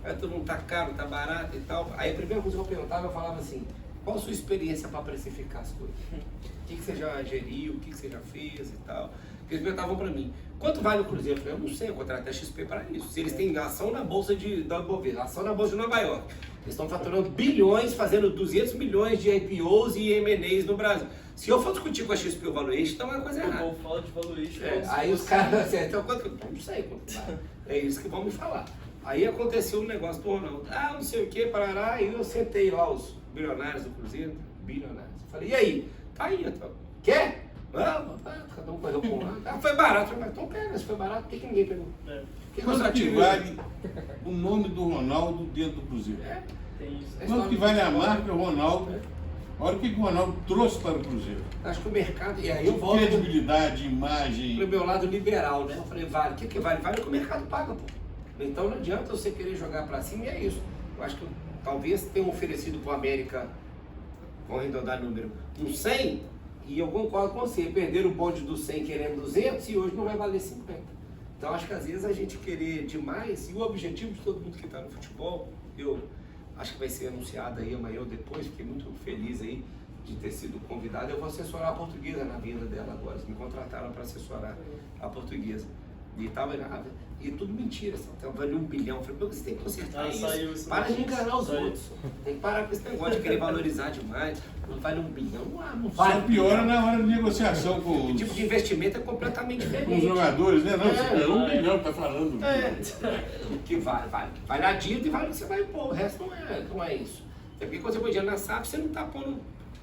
aí todo mundo tá caro, tá barato e tal. Aí a primeira coisa que eu perguntava, eu falava assim, qual a sua experiência para precificar as coisas? O que você já geriu, o que você já fez e tal? Porque eles perguntavam para mim, quanto vale o Cruzeiro? Eu falei, eu não sei, eu contratei a XP para isso. Se eles têm ação na Bolsa da Bovespa, ação na Bolsa de Nova York, eles estão faturando bilhões, fazendo 200 milhões de IPOs e M&As no Brasil. Se eu for discutir com a XP o valuation, então é uma coisa errada. Eu falo de valuation. Aí os caras assim, então quanto que eu não sei quanto vale. É isso que vão me falar. Aí aconteceu um negócio do Ronaldo. Ah, não sei o que, parará, e eu sentei lá os bilionários do Cruzeiro, bilionários. Falei, e aí? Tá aí, então. Quer? Não, cada um pegou por lá. Ah, foi barato. Eu falei, então pega, se foi barato, por que ninguém pegou? É, Que Quanto que vale o nome do Ronaldo dentro do Cruzeiro? É, tem isso. Quanto que vale a marca Ronaldo? Olha o que o Ronaldo trouxe para o Cruzeiro. acho que o mercado, e aí eu volto Credibilidade, imagem. pro meu lado liberal, né? Eu falei, vale, o que vale? Vale o que o mercado paga, pô. Então não adianta você querer jogar pra cima e é isso. Eu acho que talvez tenham oferecido pro América, vamos arredondar o número, um 100, e eu concordo com você, perderam o bonde do 100 querendo 200 e hoje não vai valer 50. Então acho que às vezes a gente querer demais, e o objetivo de todo mundo que está no futebol, eu acho que vai ser anunciado aí amanhã ou depois, fiquei muito feliz aí de ter sido convidado. Eu vou assessorar a Portuguesa na venda dela agora, eles me contrataram para assessorar a Portuguesa. E tava nada. E tudo mentira, então valeu 1 bilhão. Eu falei, pô, você tem que consertar saiu isso. Para de enganar os Saiu. outros. Tem que parar com esse negócio de querer valorizar demais. Não vale 1 bilhão, não Só vale. piora na hora de negociação com O os, tipo de investimento é completamente com os diferente. jogadores, né? Não, você É, ganhou 1 bilhão, tá falando. O que vale? Vale a dívida e vale o que você vai pôr. O resto não é isso. É porque quando você põe dinheiro na SAF, você não está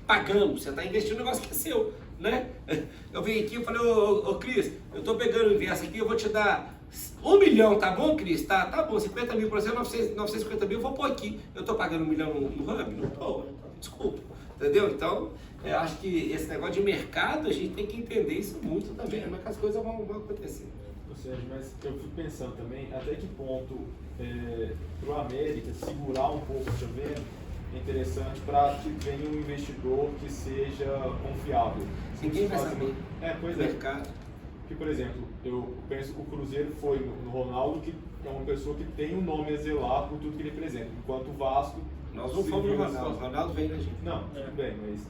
pagando, você está investindo no negócio que é seu, né? Eu vim aqui e falei, ô Cris, eu estou pegando o inverso aqui, eu vou te dar 1 milhão, tá bom, Cris? Tá bom, 50 mil para você, 950 mil, eu vou pôr aqui. Eu estou pagando 1 milhão no Hub? Não estou, desculpa. Entendeu? Então, eu acho que esse negócio de mercado, a gente tem que entender isso muito também, como é que as coisas vão acontecer. Ou seja, mas eu fico pensando também até que ponto para o América segurar um pouco também é interessante para que venha um investidor que seja confiável. Ninguém vai saber. Pois O é. mercado. Porque, por exemplo, eu penso que o Cruzeiro foi no Ronaldo, que é uma pessoa que tem um nome a zelar por tudo que ele representa, enquanto o Vasco... Nós não fomos no Ronaldo, o Ronaldo veio na gente. Não, tudo bem, mas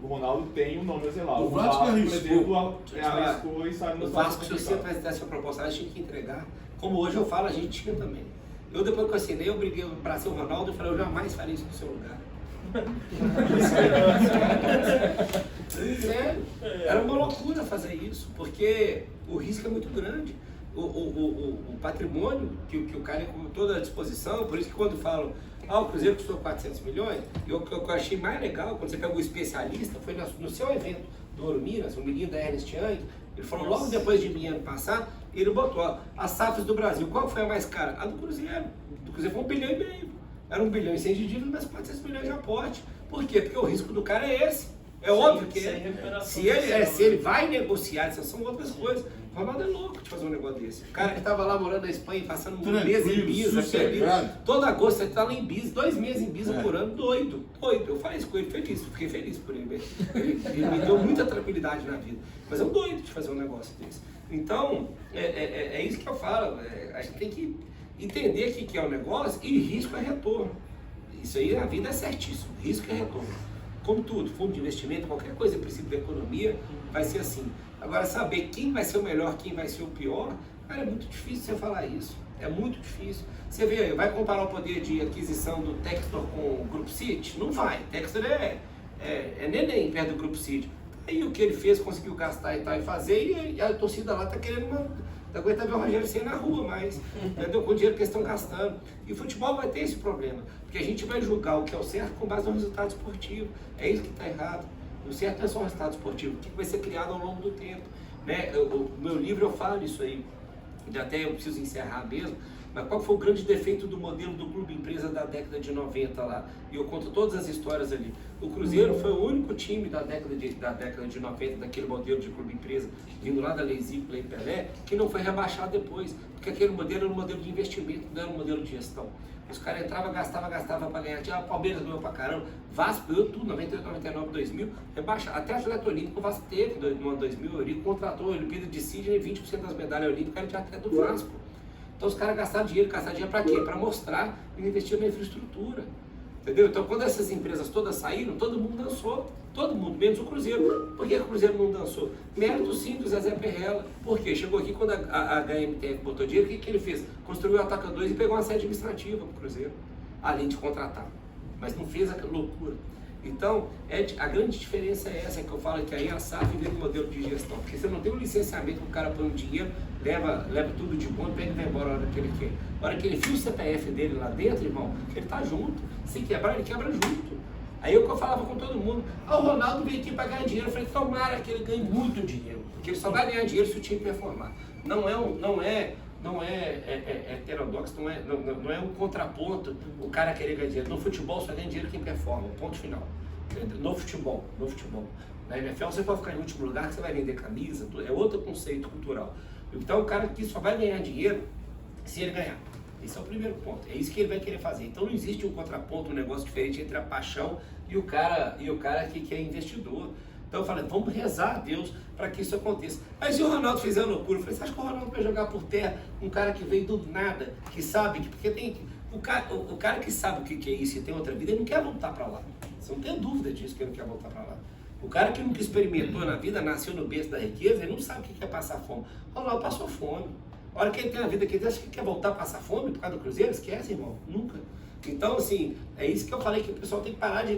o Ronaldo tem um nome a zelar. O Vasco por arriscou. exemplo, arriscou e saiu no O Vasco, se você fizesse a proposta, tinha que entregar. Como hoje eu falo, a gente tinha também. Eu, depois que eu assinei, eu briguei para ser o Ronaldo e falei, eu jamais faria isso no seu lugar. Sério, era uma loucura fazer isso, porque o risco é muito grande. O patrimônio que o cara é com toda a disposição, por isso que quando falam, o Cruzeiro custou 400 milhões, o que eu achei mais legal, quando você pega o especialista, foi no seu evento do Ouro Minas, o menino da Ernest Young, ele falou logo depois de mim ano passado, ele botou as SAFs do Brasil, qual foi a mais cara? A do Cruzeiro. Do Cruzeiro foi 1,5 bilhão. Era 1 bilhão e 100 de dívida, mas 400 milhões de aporte. Por quê? Porque o risco do cara é esse. É óbvio que sem recuperação se ele vai negociar, essas são outras coisas. O Ronaldo é louco, fazer um negócio desse. O cara que tava lá morando na Espanha, passando um Tranquilo, mês em Ibiza, sossegado. todo agosto você tá lá em Ibiza, 2 meses em Ibiza por ano, doido. Eu falei isso com ele, feliz, fiquei feliz por ele. Ele me deu muita tranquilidade na vida. Mas é um doido de fazer um negócio desse. Então, é isso que eu falo. A gente tem que entender o que é o negócio e risco é retorno. Isso aí na vida é certíssimo, risco é retorno. Como tudo, fundo de investimento, qualquer coisa, princípio da economia, vai ser assim. Agora, saber quem vai ser o melhor, quem vai ser o pior, cara, é muito difícil você falar isso. É muito difícil. Você vê aí, vai comparar o poder de aquisição do Textor com o Grupo City? Não vai. Textor é neném perto do Grupo City. Aí o que ele fez, conseguiu gastar e tal, e fazer, e a torcida lá tá querendo não aguenta ver o Rogério Ceni na rua mais, entendeu? Com o dinheiro que eles estão gastando. E o futebol vai ter esse problema, porque a gente vai julgar o que é o certo com base no resultado esportivo. É isso que está errado. O certo não é só o resultado esportivo, o que vai ser criado ao longo do tempo. Né? No meu livro eu falo isso aí, e até eu preciso encerrar mesmo, mas qual foi o grande defeito do modelo do clube empresa da década de 90 lá? E eu conto todas as histórias ali. O Cruzeiro foi o único time da década de 90, daquele modelo de clube empresa, vindo lá da Lei Zico, Lei Pelé, que não foi rebaixado depois, porque aquele modelo era um modelo de investimento, não era um modelo de gestão. Os caras entravam, gastava para ganhar. Tinha Palmeiras ganhou pra caramba, Vasco ganhou tudo, 98, 99, 2000, rebaixado. Até atleta olímpico o Vasco teve no ano 2000, ele contratou a Olimpíada de Sydney, 20% das medalhas olímpicas era de atleta do Vasco. Então os caras gastaram dinheiro para quê? Para mostrar e investir na infraestrutura. Entendeu? Então quando essas empresas todas saíram, todo mundo dançou. Todo mundo, menos o Cruzeiro. Por que o Cruzeiro não dançou? Mérito sim do Zezé Perrella. Por quê? Chegou aqui quando a HMTF botou dinheiro, o que ele fez? Construiu o Ataca 2 e pegou uma sede administrativa para o Cruzeiro, além de contratar. Mas não fez aquela loucura. Então, a grande diferença é essa, que eu falo que aí a SAF vem do modelo de gestão. Porque você não tem um licenciamento que o cara põe o dinheiro, leva tudo de bom, pega e vai embora a hora que ele quer. A hora que ele fia o CPF dele lá dentro, irmão, ele tá junto. Se quebrar, ele quebra junto. Aí eu falava com todo mundo, o Ronaldo veio aqui para ganhar dinheiro. Eu falei, tomara que ele ganhe muito dinheiro, porque ele só vai ganhar dinheiro se o time performar. Não é heterodoxo, não é um contraponto o cara querer ganhar dinheiro. No futebol só ganha dinheiro quem performa, ponto final. No futebol. Na NFL você pode ficar em último lugar que você vai vender camisa, é outro conceito cultural. Então o cara que só vai ganhar dinheiro se ele ganhar. Esse é o primeiro ponto, é isso que ele vai querer fazer. Então não existe um contraponto, um negócio diferente entre a paixão e o cara que é investidor. Então eu falei, vamos rezar a Deus para que isso aconteça. Mas se o Ronaldo fizer loucura, eu falei, você acha que o Ronaldo vai jogar por terra um cara que veio do nada, que sabe, porque tem o cara que sabe o que é isso e tem outra vida, ele não quer voltar para lá. Você não tem dúvida disso que ele não quer voltar para lá. O cara que nunca experimentou na vida, nasceu no berço da riqueza, ele não sabe o que é passar fome. O Ronaldo passou fome. A hora que ele tem a vida que ele acha que quer voltar a passar fome por causa do Cruzeiro, esquece, irmão, nunca. Então, assim, é isso que eu falei, que o pessoal tem que parar de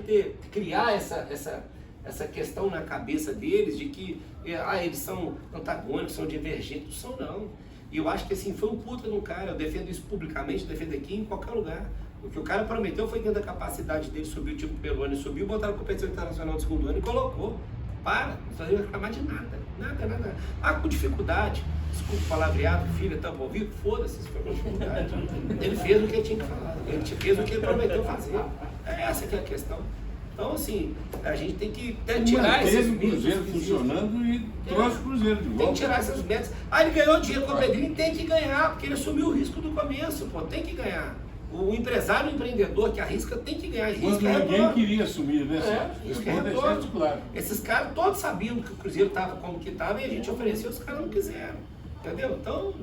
criar essa questão na cabeça deles, de que eles são antagônicos, são divergentes. Não são, não. E eu acho que, assim, foi um puta de um cara, eu defendo isso publicamente, defendo aqui em qualquer lugar. O que o cara prometeu foi dentro da capacidade dele subir o time Pelone, subiu, botaram a competição internacional do segundo ano e colocou. Não fazia reclamar de nada. Com dificuldade, desculpa o palavreado, filha, tá ouvindo? Foda-se, se foi com dificuldade. Ele fez o que ele tinha que falar, ele fez o que ele prometeu fazer. Essa que é a questão. Então, assim, a gente tem que tirar esses mitos. O Cruzeiro funcionando e trouxe o Cruzeiro de volta. Tem que tirar esses métodos. Ele ganhou dinheiro com o Pedrinho, tem que ganhar, porque ele assumiu o risco do começo, tem que ganhar. O empresário, o empreendedor que arrisca tem que ganhar. Quando ninguém queria assumir, né? Isso é retorno. Claro. Esses caras todos sabiam que o Cruzeiro estava como que estava e a gente ofereceu, os caras não quiseram. Entendeu? Então,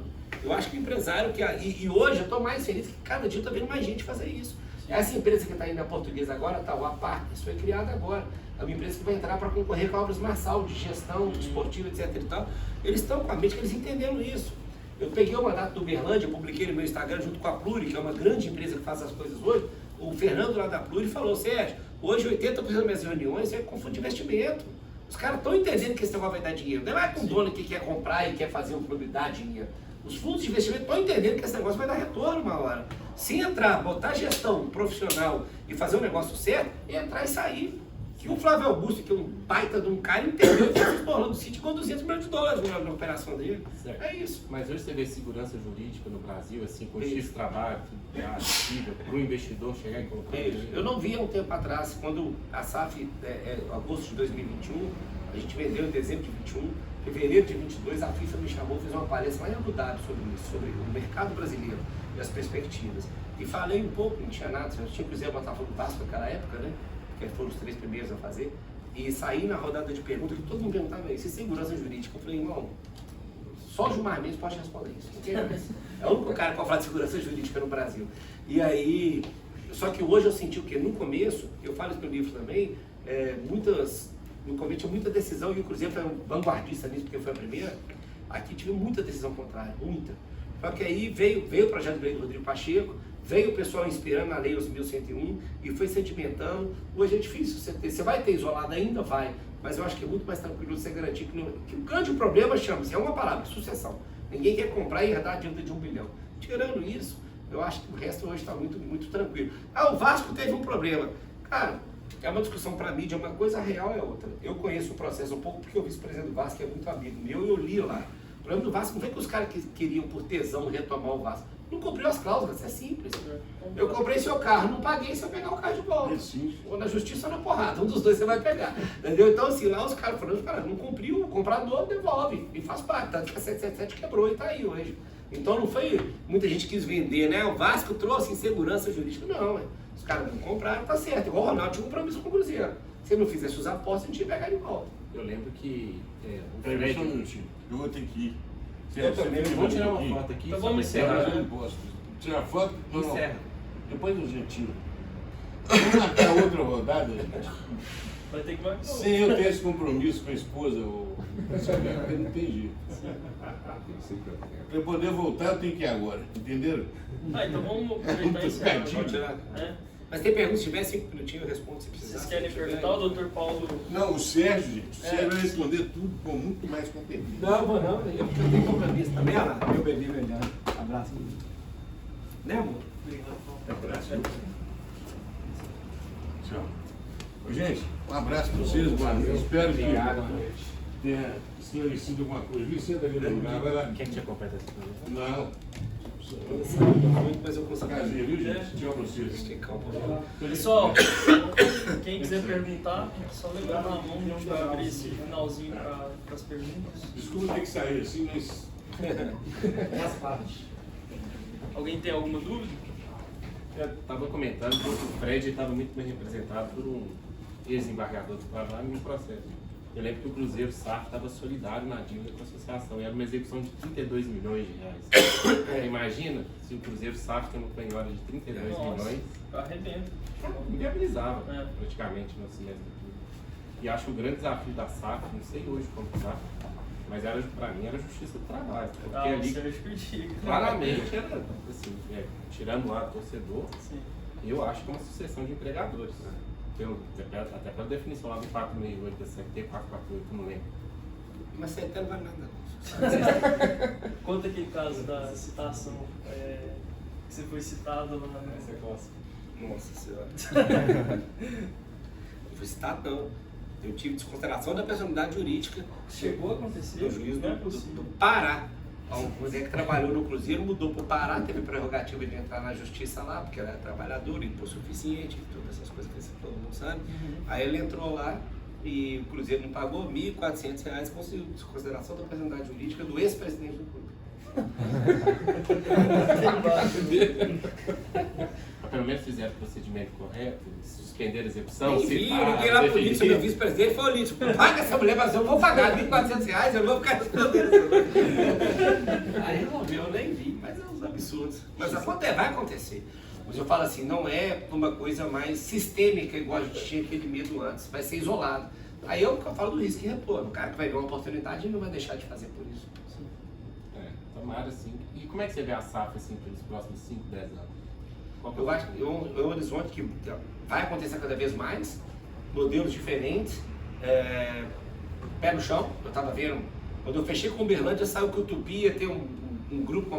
eu acho que o empresário e hoje eu estou mais feliz que cada dia eu estou vendo mais gente fazer isso. Essa empresa que está indo na Portuguesa agora, tá, o APAR, isso foi criada agora. É uma empresa que vai entrar para concorrer com obras Marçal, de gestão, esportiva, etc. e tal. Eles estão com a mente que eles entenderam isso. Eu peguei o mandato do Uberlândia, publiquei no meu Instagram junto com a Pluri, que é uma grande empresa que faz as coisas hoje. O Fernando lá da Pluri falou, Sérgio, hoje 80% das minhas reuniões é com fundo de investimento. Os caras estão entendendo que esse negócio vai dar dinheiro. Não é com o dono que quer comprar e quer fazer um clube dar dinheiro. Os fundos de investimento estão entendendo que esse negócio vai dar retorno uma hora. Se entrar, botar gestão profissional e fazer um negócio certo, é entrar e sair. Que o Flávio Augusto, que é um baita de um cara, entendeu que se tornou do City com $200 milhões na operação dele. Certo. É isso. Mas hoje você vê segurança jurídica no Brasil, assim, com X trabalho, para o investidor chegar e colocar... Eu não vi há um tempo atrás, quando a SAF, agosto de 2021, a gente vendeu em dezembro de 2021, Em fevereiro de 22, a FIFA me chamou, fez uma palestra lá em Abu Dhabi sobre isso, sobre o mercado brasileiro e as perspectivas. E falei um pouco, não tinha nada, eu tinha Cruzeiro, Botafogo, Vasco naquela época, né? Que foram os 3 primeiros a fazer. E saí na rodada de perguntas que todo mundo perguntava isso, e segurança jurídica. Eu falei, irmão, só o Gilmar Mendes pode responder isso. Não tem mais. É o único cara que pode falar de segurança jurídica no Brasil. E aí, só que hoje eu senti o quê? No começo, eu falo isso no livro também, no começo tinha muita decisão, e o Cruzeiro foi um vanguardista nisso, porque foi a primeira. Aqui tive muita decisão contrária, muita. Só que aí veio o projeto de lei do Rodrigo Pacheco, veio o pessoal inspirando a lei 11.101 e foi sedimentando. Hoje é difícil, você vai ter isolado ainda? Vai. Mas eu acho que é muito mais tranquilo você garantir que o grande problema chama-se, é uma palavra, sucessão. Ninguém quer comprar e herdar a dívida de 1 bilhão. Tirando isso, eu acho que o resto hoje está muito, muito tranquilo. O Vasco teve um problema. Cara, é uma discussão para a mídia, uma coisa, a real é outra. Eu conheço o processo um pouco porque o vice-presidente do Vasco é muito amigo meu e eu li lá. O problema do Vasco não foi que os caras queriam por tesão retomar o Vasco. Não cumpriu as cláusulas, é simples. Eu comprei seu carro, não paguei se eu pegar o carro de volta. Ou na justiça ou na porrada, um dos dois você vai pegar. Entendeu? Então assim, lá os caras falaram, não cumpriu, o comprador devolve e faz parte. Tanto que a 777 quebrou e está aí hoje. Então não foi, muita gente quis vender, né? O Vasco trouxe insegurança jurídica. Não, os caras não compraram, tá certo. Igual o Ronaldo tinha um compromisso com o Cruzeiro. Se ele não fizesse os apostas, a gente ia pegar de volta. Eu lembro que o Peraí, só um minutinho. Eu vou ter que ir. Eu também Vamos tirar uma foto aqui. Então só vamos pra encerrar. Eu não posso. Tirar foto? Não, não. Encerra. Depois a gente tira. Vamos marcar outra rodada, gente. Vai ter que marcar. Sem eu ter esse compromisso com a esposa, não tem jeito. Para eu poder voltar, eu tenho que ir agora. Entenderam? Então vamos aproveitar e encerrar. Pode tirar. É? Mas tem perguntas, se tiver 5 minutinhos, eu respondo se precisar. Vocês querem perguntar o Dr. Paulo? Não, o Sérgio, gente. O Sérgio vai responder tudo com muito mais competência. Não, vou não, eu tenho compromisso também, olha lá, meu bebê melhor. Abraço. Né, amor? Abraço. Tchau. Gente, um abraço para vocês, boa noite. Espero que tenha esclarecido alguma coisa. Vicente ali no lugar, vai lá. Quem que te acompanha dessa pergunta? Não. Mas eu consigo. Prazer, viu, gente? Tchau pra vocês. Esticar um pouquinho. Pessoal, quem quiser perguntar, é só levantar a mão, a gente vai abrir esse finalzinho para as perguntas. Desculpa ter que sair assim, mas. Faz parte. Alguém tem alguma dúvida? Eu estava comentando que o Fred estava muito bem representado por um ex-embargador do Paraná no processo. Eu lembro que o Cruzeiro SAF estava solidário na dívida com a associação, e era uma execução de 32 milhões de reais. Imagina se o Cruzeiro SAF tem uma penhora de 32 milhões, Arrebenta. inviabilizava praticamente no semestre tudo. E acho que o grande desafio da SAF, não sei hoje como está, mas para mim era a justiça do trabalho. Porque ali claramente era assim, tirando o lado do torcedor, eu acho que é uma sucessão de empregadores. Né? Até pela definição lá do 468 da CFT 448, não lembro. Mas você até não vai nada. Conta aquele caso da citação que você foi citado lá nessa classe. Nossa Senhora. Não foi citado, não. Eu tive desconsideração da personalidade jurídica. Chegou a acontecer? Do juiz Não é do possível. Pará. Um mulher que trabalhou no Cruzeiro, mudou para o Pará, teve prerrogativa de entrar na justiça lá, porque ela era trabalhadora, imposto suficiente, todas essas coisas que todo mundo sabe. Aí ele entrou lá e o Cruzeiro não pagou R$ 1.400, conseguiu desconsideração da personalidade jurídica do ex-presidente do clube. Pelo menos fizeram o procedimento correto, suspenderam a execução, Nem vi, eu liguei lá pro polícia, meu vice-presidente falou isso, paga essa mulher, mas eu vou pagar R$ 1.400, eu não vou ficar respondendo. Aí resolveu, eu nem vi, mas é uns absurdos. Mas vai acontecer. Mas eu falo assim, não é uma coisa mais sistêmica, igual a gente tinha aquele medo antes, vai ser isolado. Aí eu falo do risco e retorno. O cara que vai ver uma oportunidade não vai deixar de fazer por isso. Tomara, sim. E como é que você vê a SAF assim, pelos próximos 5, 10 anos? Eu acho que é um horizonte que vai acontecer cada vez mais, modelos diferentes, pé no chão. Eu estava vendo, quando eu fechei com o Uberlândia, saiu que o Tupi ia ter um grupo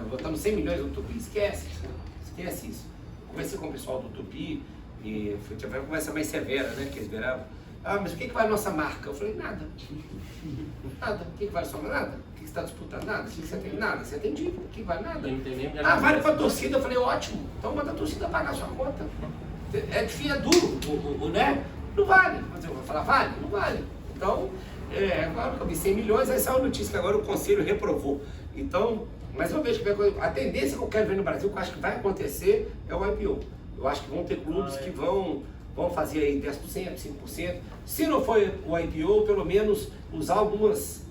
botando 100 milhões no Tupi. Esquece isso. Conversei com o pessoal do Tupi e tive uma conversa mais severa, né, que eles viravam. Mas o que vale a nossa marca? Eu falei, nada. Nada. O que vale só nada? O que você está disputando? Nada. O que você tem? Nada. Você tem dívida. O que vale nada? Vale para a torcida. Eu falei, ótimo. Então manda a torcida pagar a sua conta. É difícil, é duro, né? Não vale. Mas eu vou falar, vale? Não vale. Então, Agora eu vi 100 milhões, aí saiu a notícia que agora o Conselho reprovou. Então, mas eu vejo que a tendência que eu quero ver no Brasil, que eu acho que vai acontecer, é o IPO. Eu acho que vão ter clubes que vão fazer aí 10%, 5%. Se não for o IPO, pelo menos usar alguns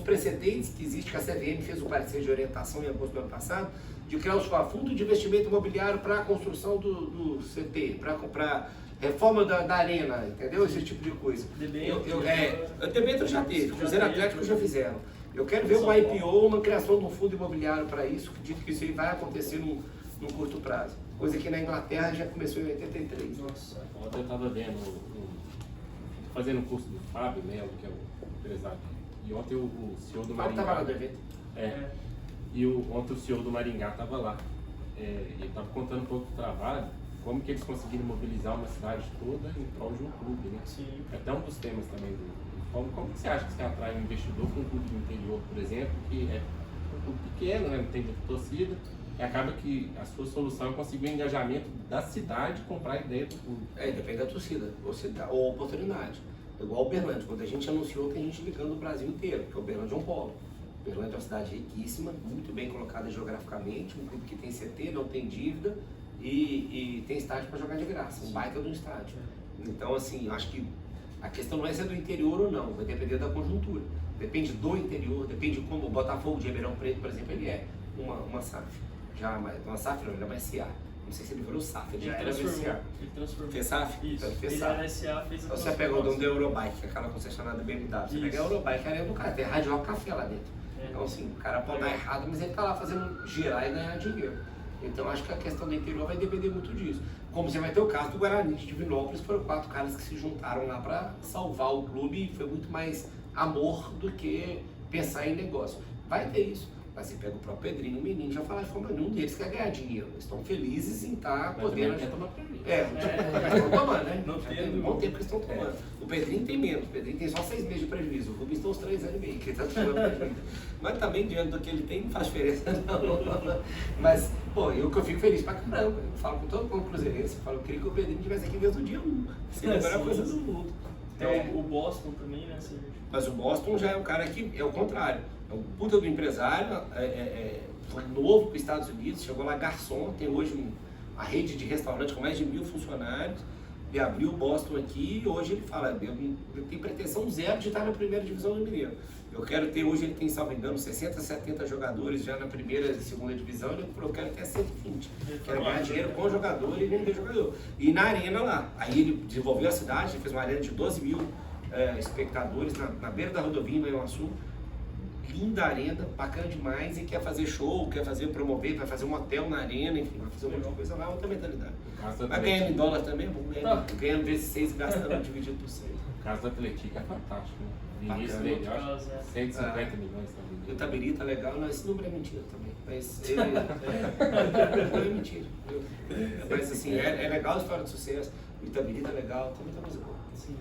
precedentes que existe, que a CVM fez o parecer de orientação em agosto do ano passado, de criar o fundo de investimento imobiliário para a construção do CT, para reforma da arena, entendeu? Esse tipo de coisa. O Debento já teve, o Cruzeiro Atlético já fizeram. Eu quero ver um IPO, uma criação de um fundo imobiliário para isso, que diz que isso aí vai acontecer num curto prazo. Coisa que na Inglaterra já começou em 83. Nossa. Ontem eu estava vendo, fazendo um curso do Fábio Melo, que é o empresário. E ontem o CEO do Maringá... estava lá do evento. E ontem o CEO do Maringá estava lá. E ele estava contando um pouco do trabalho, como que eles conseguiram mobilizar uma cidade toda em prol de um clube, né? Sim. Até um dos temas também do fórum. Como que você acha que você atrai um investidor com um clube do interior, por exemplo, que é um clube pequeno, né? Não tem muita torcida, e acaba que a sua solução é conseguir o engajamento da cidade comprar a ideia do clube. Depende da torcida, ou oportunidade. Igual o Uberlândia, quando a gente anunciou, tem gente ligando o Brasil inteiro, porque o Uberlândia é um polo. O Uberlândia é uma cidade riquíssima, muito bem colocada geograficamente, um clube que tem CT, não tem dívida e tem estádio para jogar de graça, um baita de um estádio. Então, assim, eu acho que a questão não é se é do interior ou não, vai depender da conjuntura. Depende do interior, depende de como o Botafogo de Ribeirão Preto, por exemplo, ele é uma SAF. Já uma SAF não, ele é uma SA. Não sei se ele virou SAF, ele já era SA. Ele transformou. Fez SAF? Isso. Fez Ele SAF. era SA, fez a Você pega o dono da Eurobike, aquela concessionária da BMW, você pega a Eurobike, ela é do cara, tem rádio Rock Café lá dentro. Então assim, o cara pode dar errado, mas ele tá lá fazendo girar e ganhar dinheiro. Então acho que a questão do interior vai depender muito disso. Como você vai ter o caso do Guarani de Divinópolis, foram 4 caras que se juntaram lá para salvar o clube e foi muito mais amor do que pensar em negócio. Vai ter isso. Mas você pega o próprio Pedrinho, o menino, já fala de forma nenhum deles quer ganhar dinheiro. Eles estão felizes em estar podendo. Mas tomar prejuízo. Mas estão tomando, né? Não Já tem tem um bom tempo que eles estão tomando. O Pedrinho tem menos, o Pedrinho tem só 6 meses de prejuízo. O Rubens tem uns 3 anos e meio, que ele está tomando prejuízo. Mas também, diante do que ele tem, não faz diferença, não. Mas, pô, eu que eu fico feliz pra caramba. Eu falo com todo mundo cruzeirense, eu queria que o Pedrinho estivesse aqui mesmo no dia 1. Seria a melhor coisa do mundo. Tem o Boston também, né, Sérgio? Mas o Boston já é um cara que é o contrário. É um puta do empresário, foi novo para os Estados Unidos, chegou lá garçom, tem hoje uma rede de restaurante com mais de 1000 funcionários, e abriu o Boston aqui e hoje ele fala, eu tenho pretensão zero de estar na primeira divisão do Mineiro. Eu quero ter, hoje ele tem, salvo engano, 60, 70 jogadores já na primeira e segunda divisão, ele falou, eu quero ter 120. Quero ganhar dinheiro com jogador e vender jogador. E na arena lá, aí ele desenvolveu a cidade, fez uma arena de 12 mil espectadores na beira da rodovia em Manhuaçu. Linda arena, bacana demais, e quer fazer show, quer fazer promover, vai fazer um hotel na arena, enfim, vai fazer um monte de coisa lá, outra mentalidade. Vai ganhando em dólar também, vamos ganhando vezes 6 e gastando dividido por 6. O caso do Atlético é fantástico, né? Vinícius Bacana. melhor, 150 milhões também. E o Tabirita é legal, não, esse número é mentira também, mas ele não é mentira. Mas assim, é legal a história de sucesso, o Itabirita é legal, tem muita coisa boa. Sim.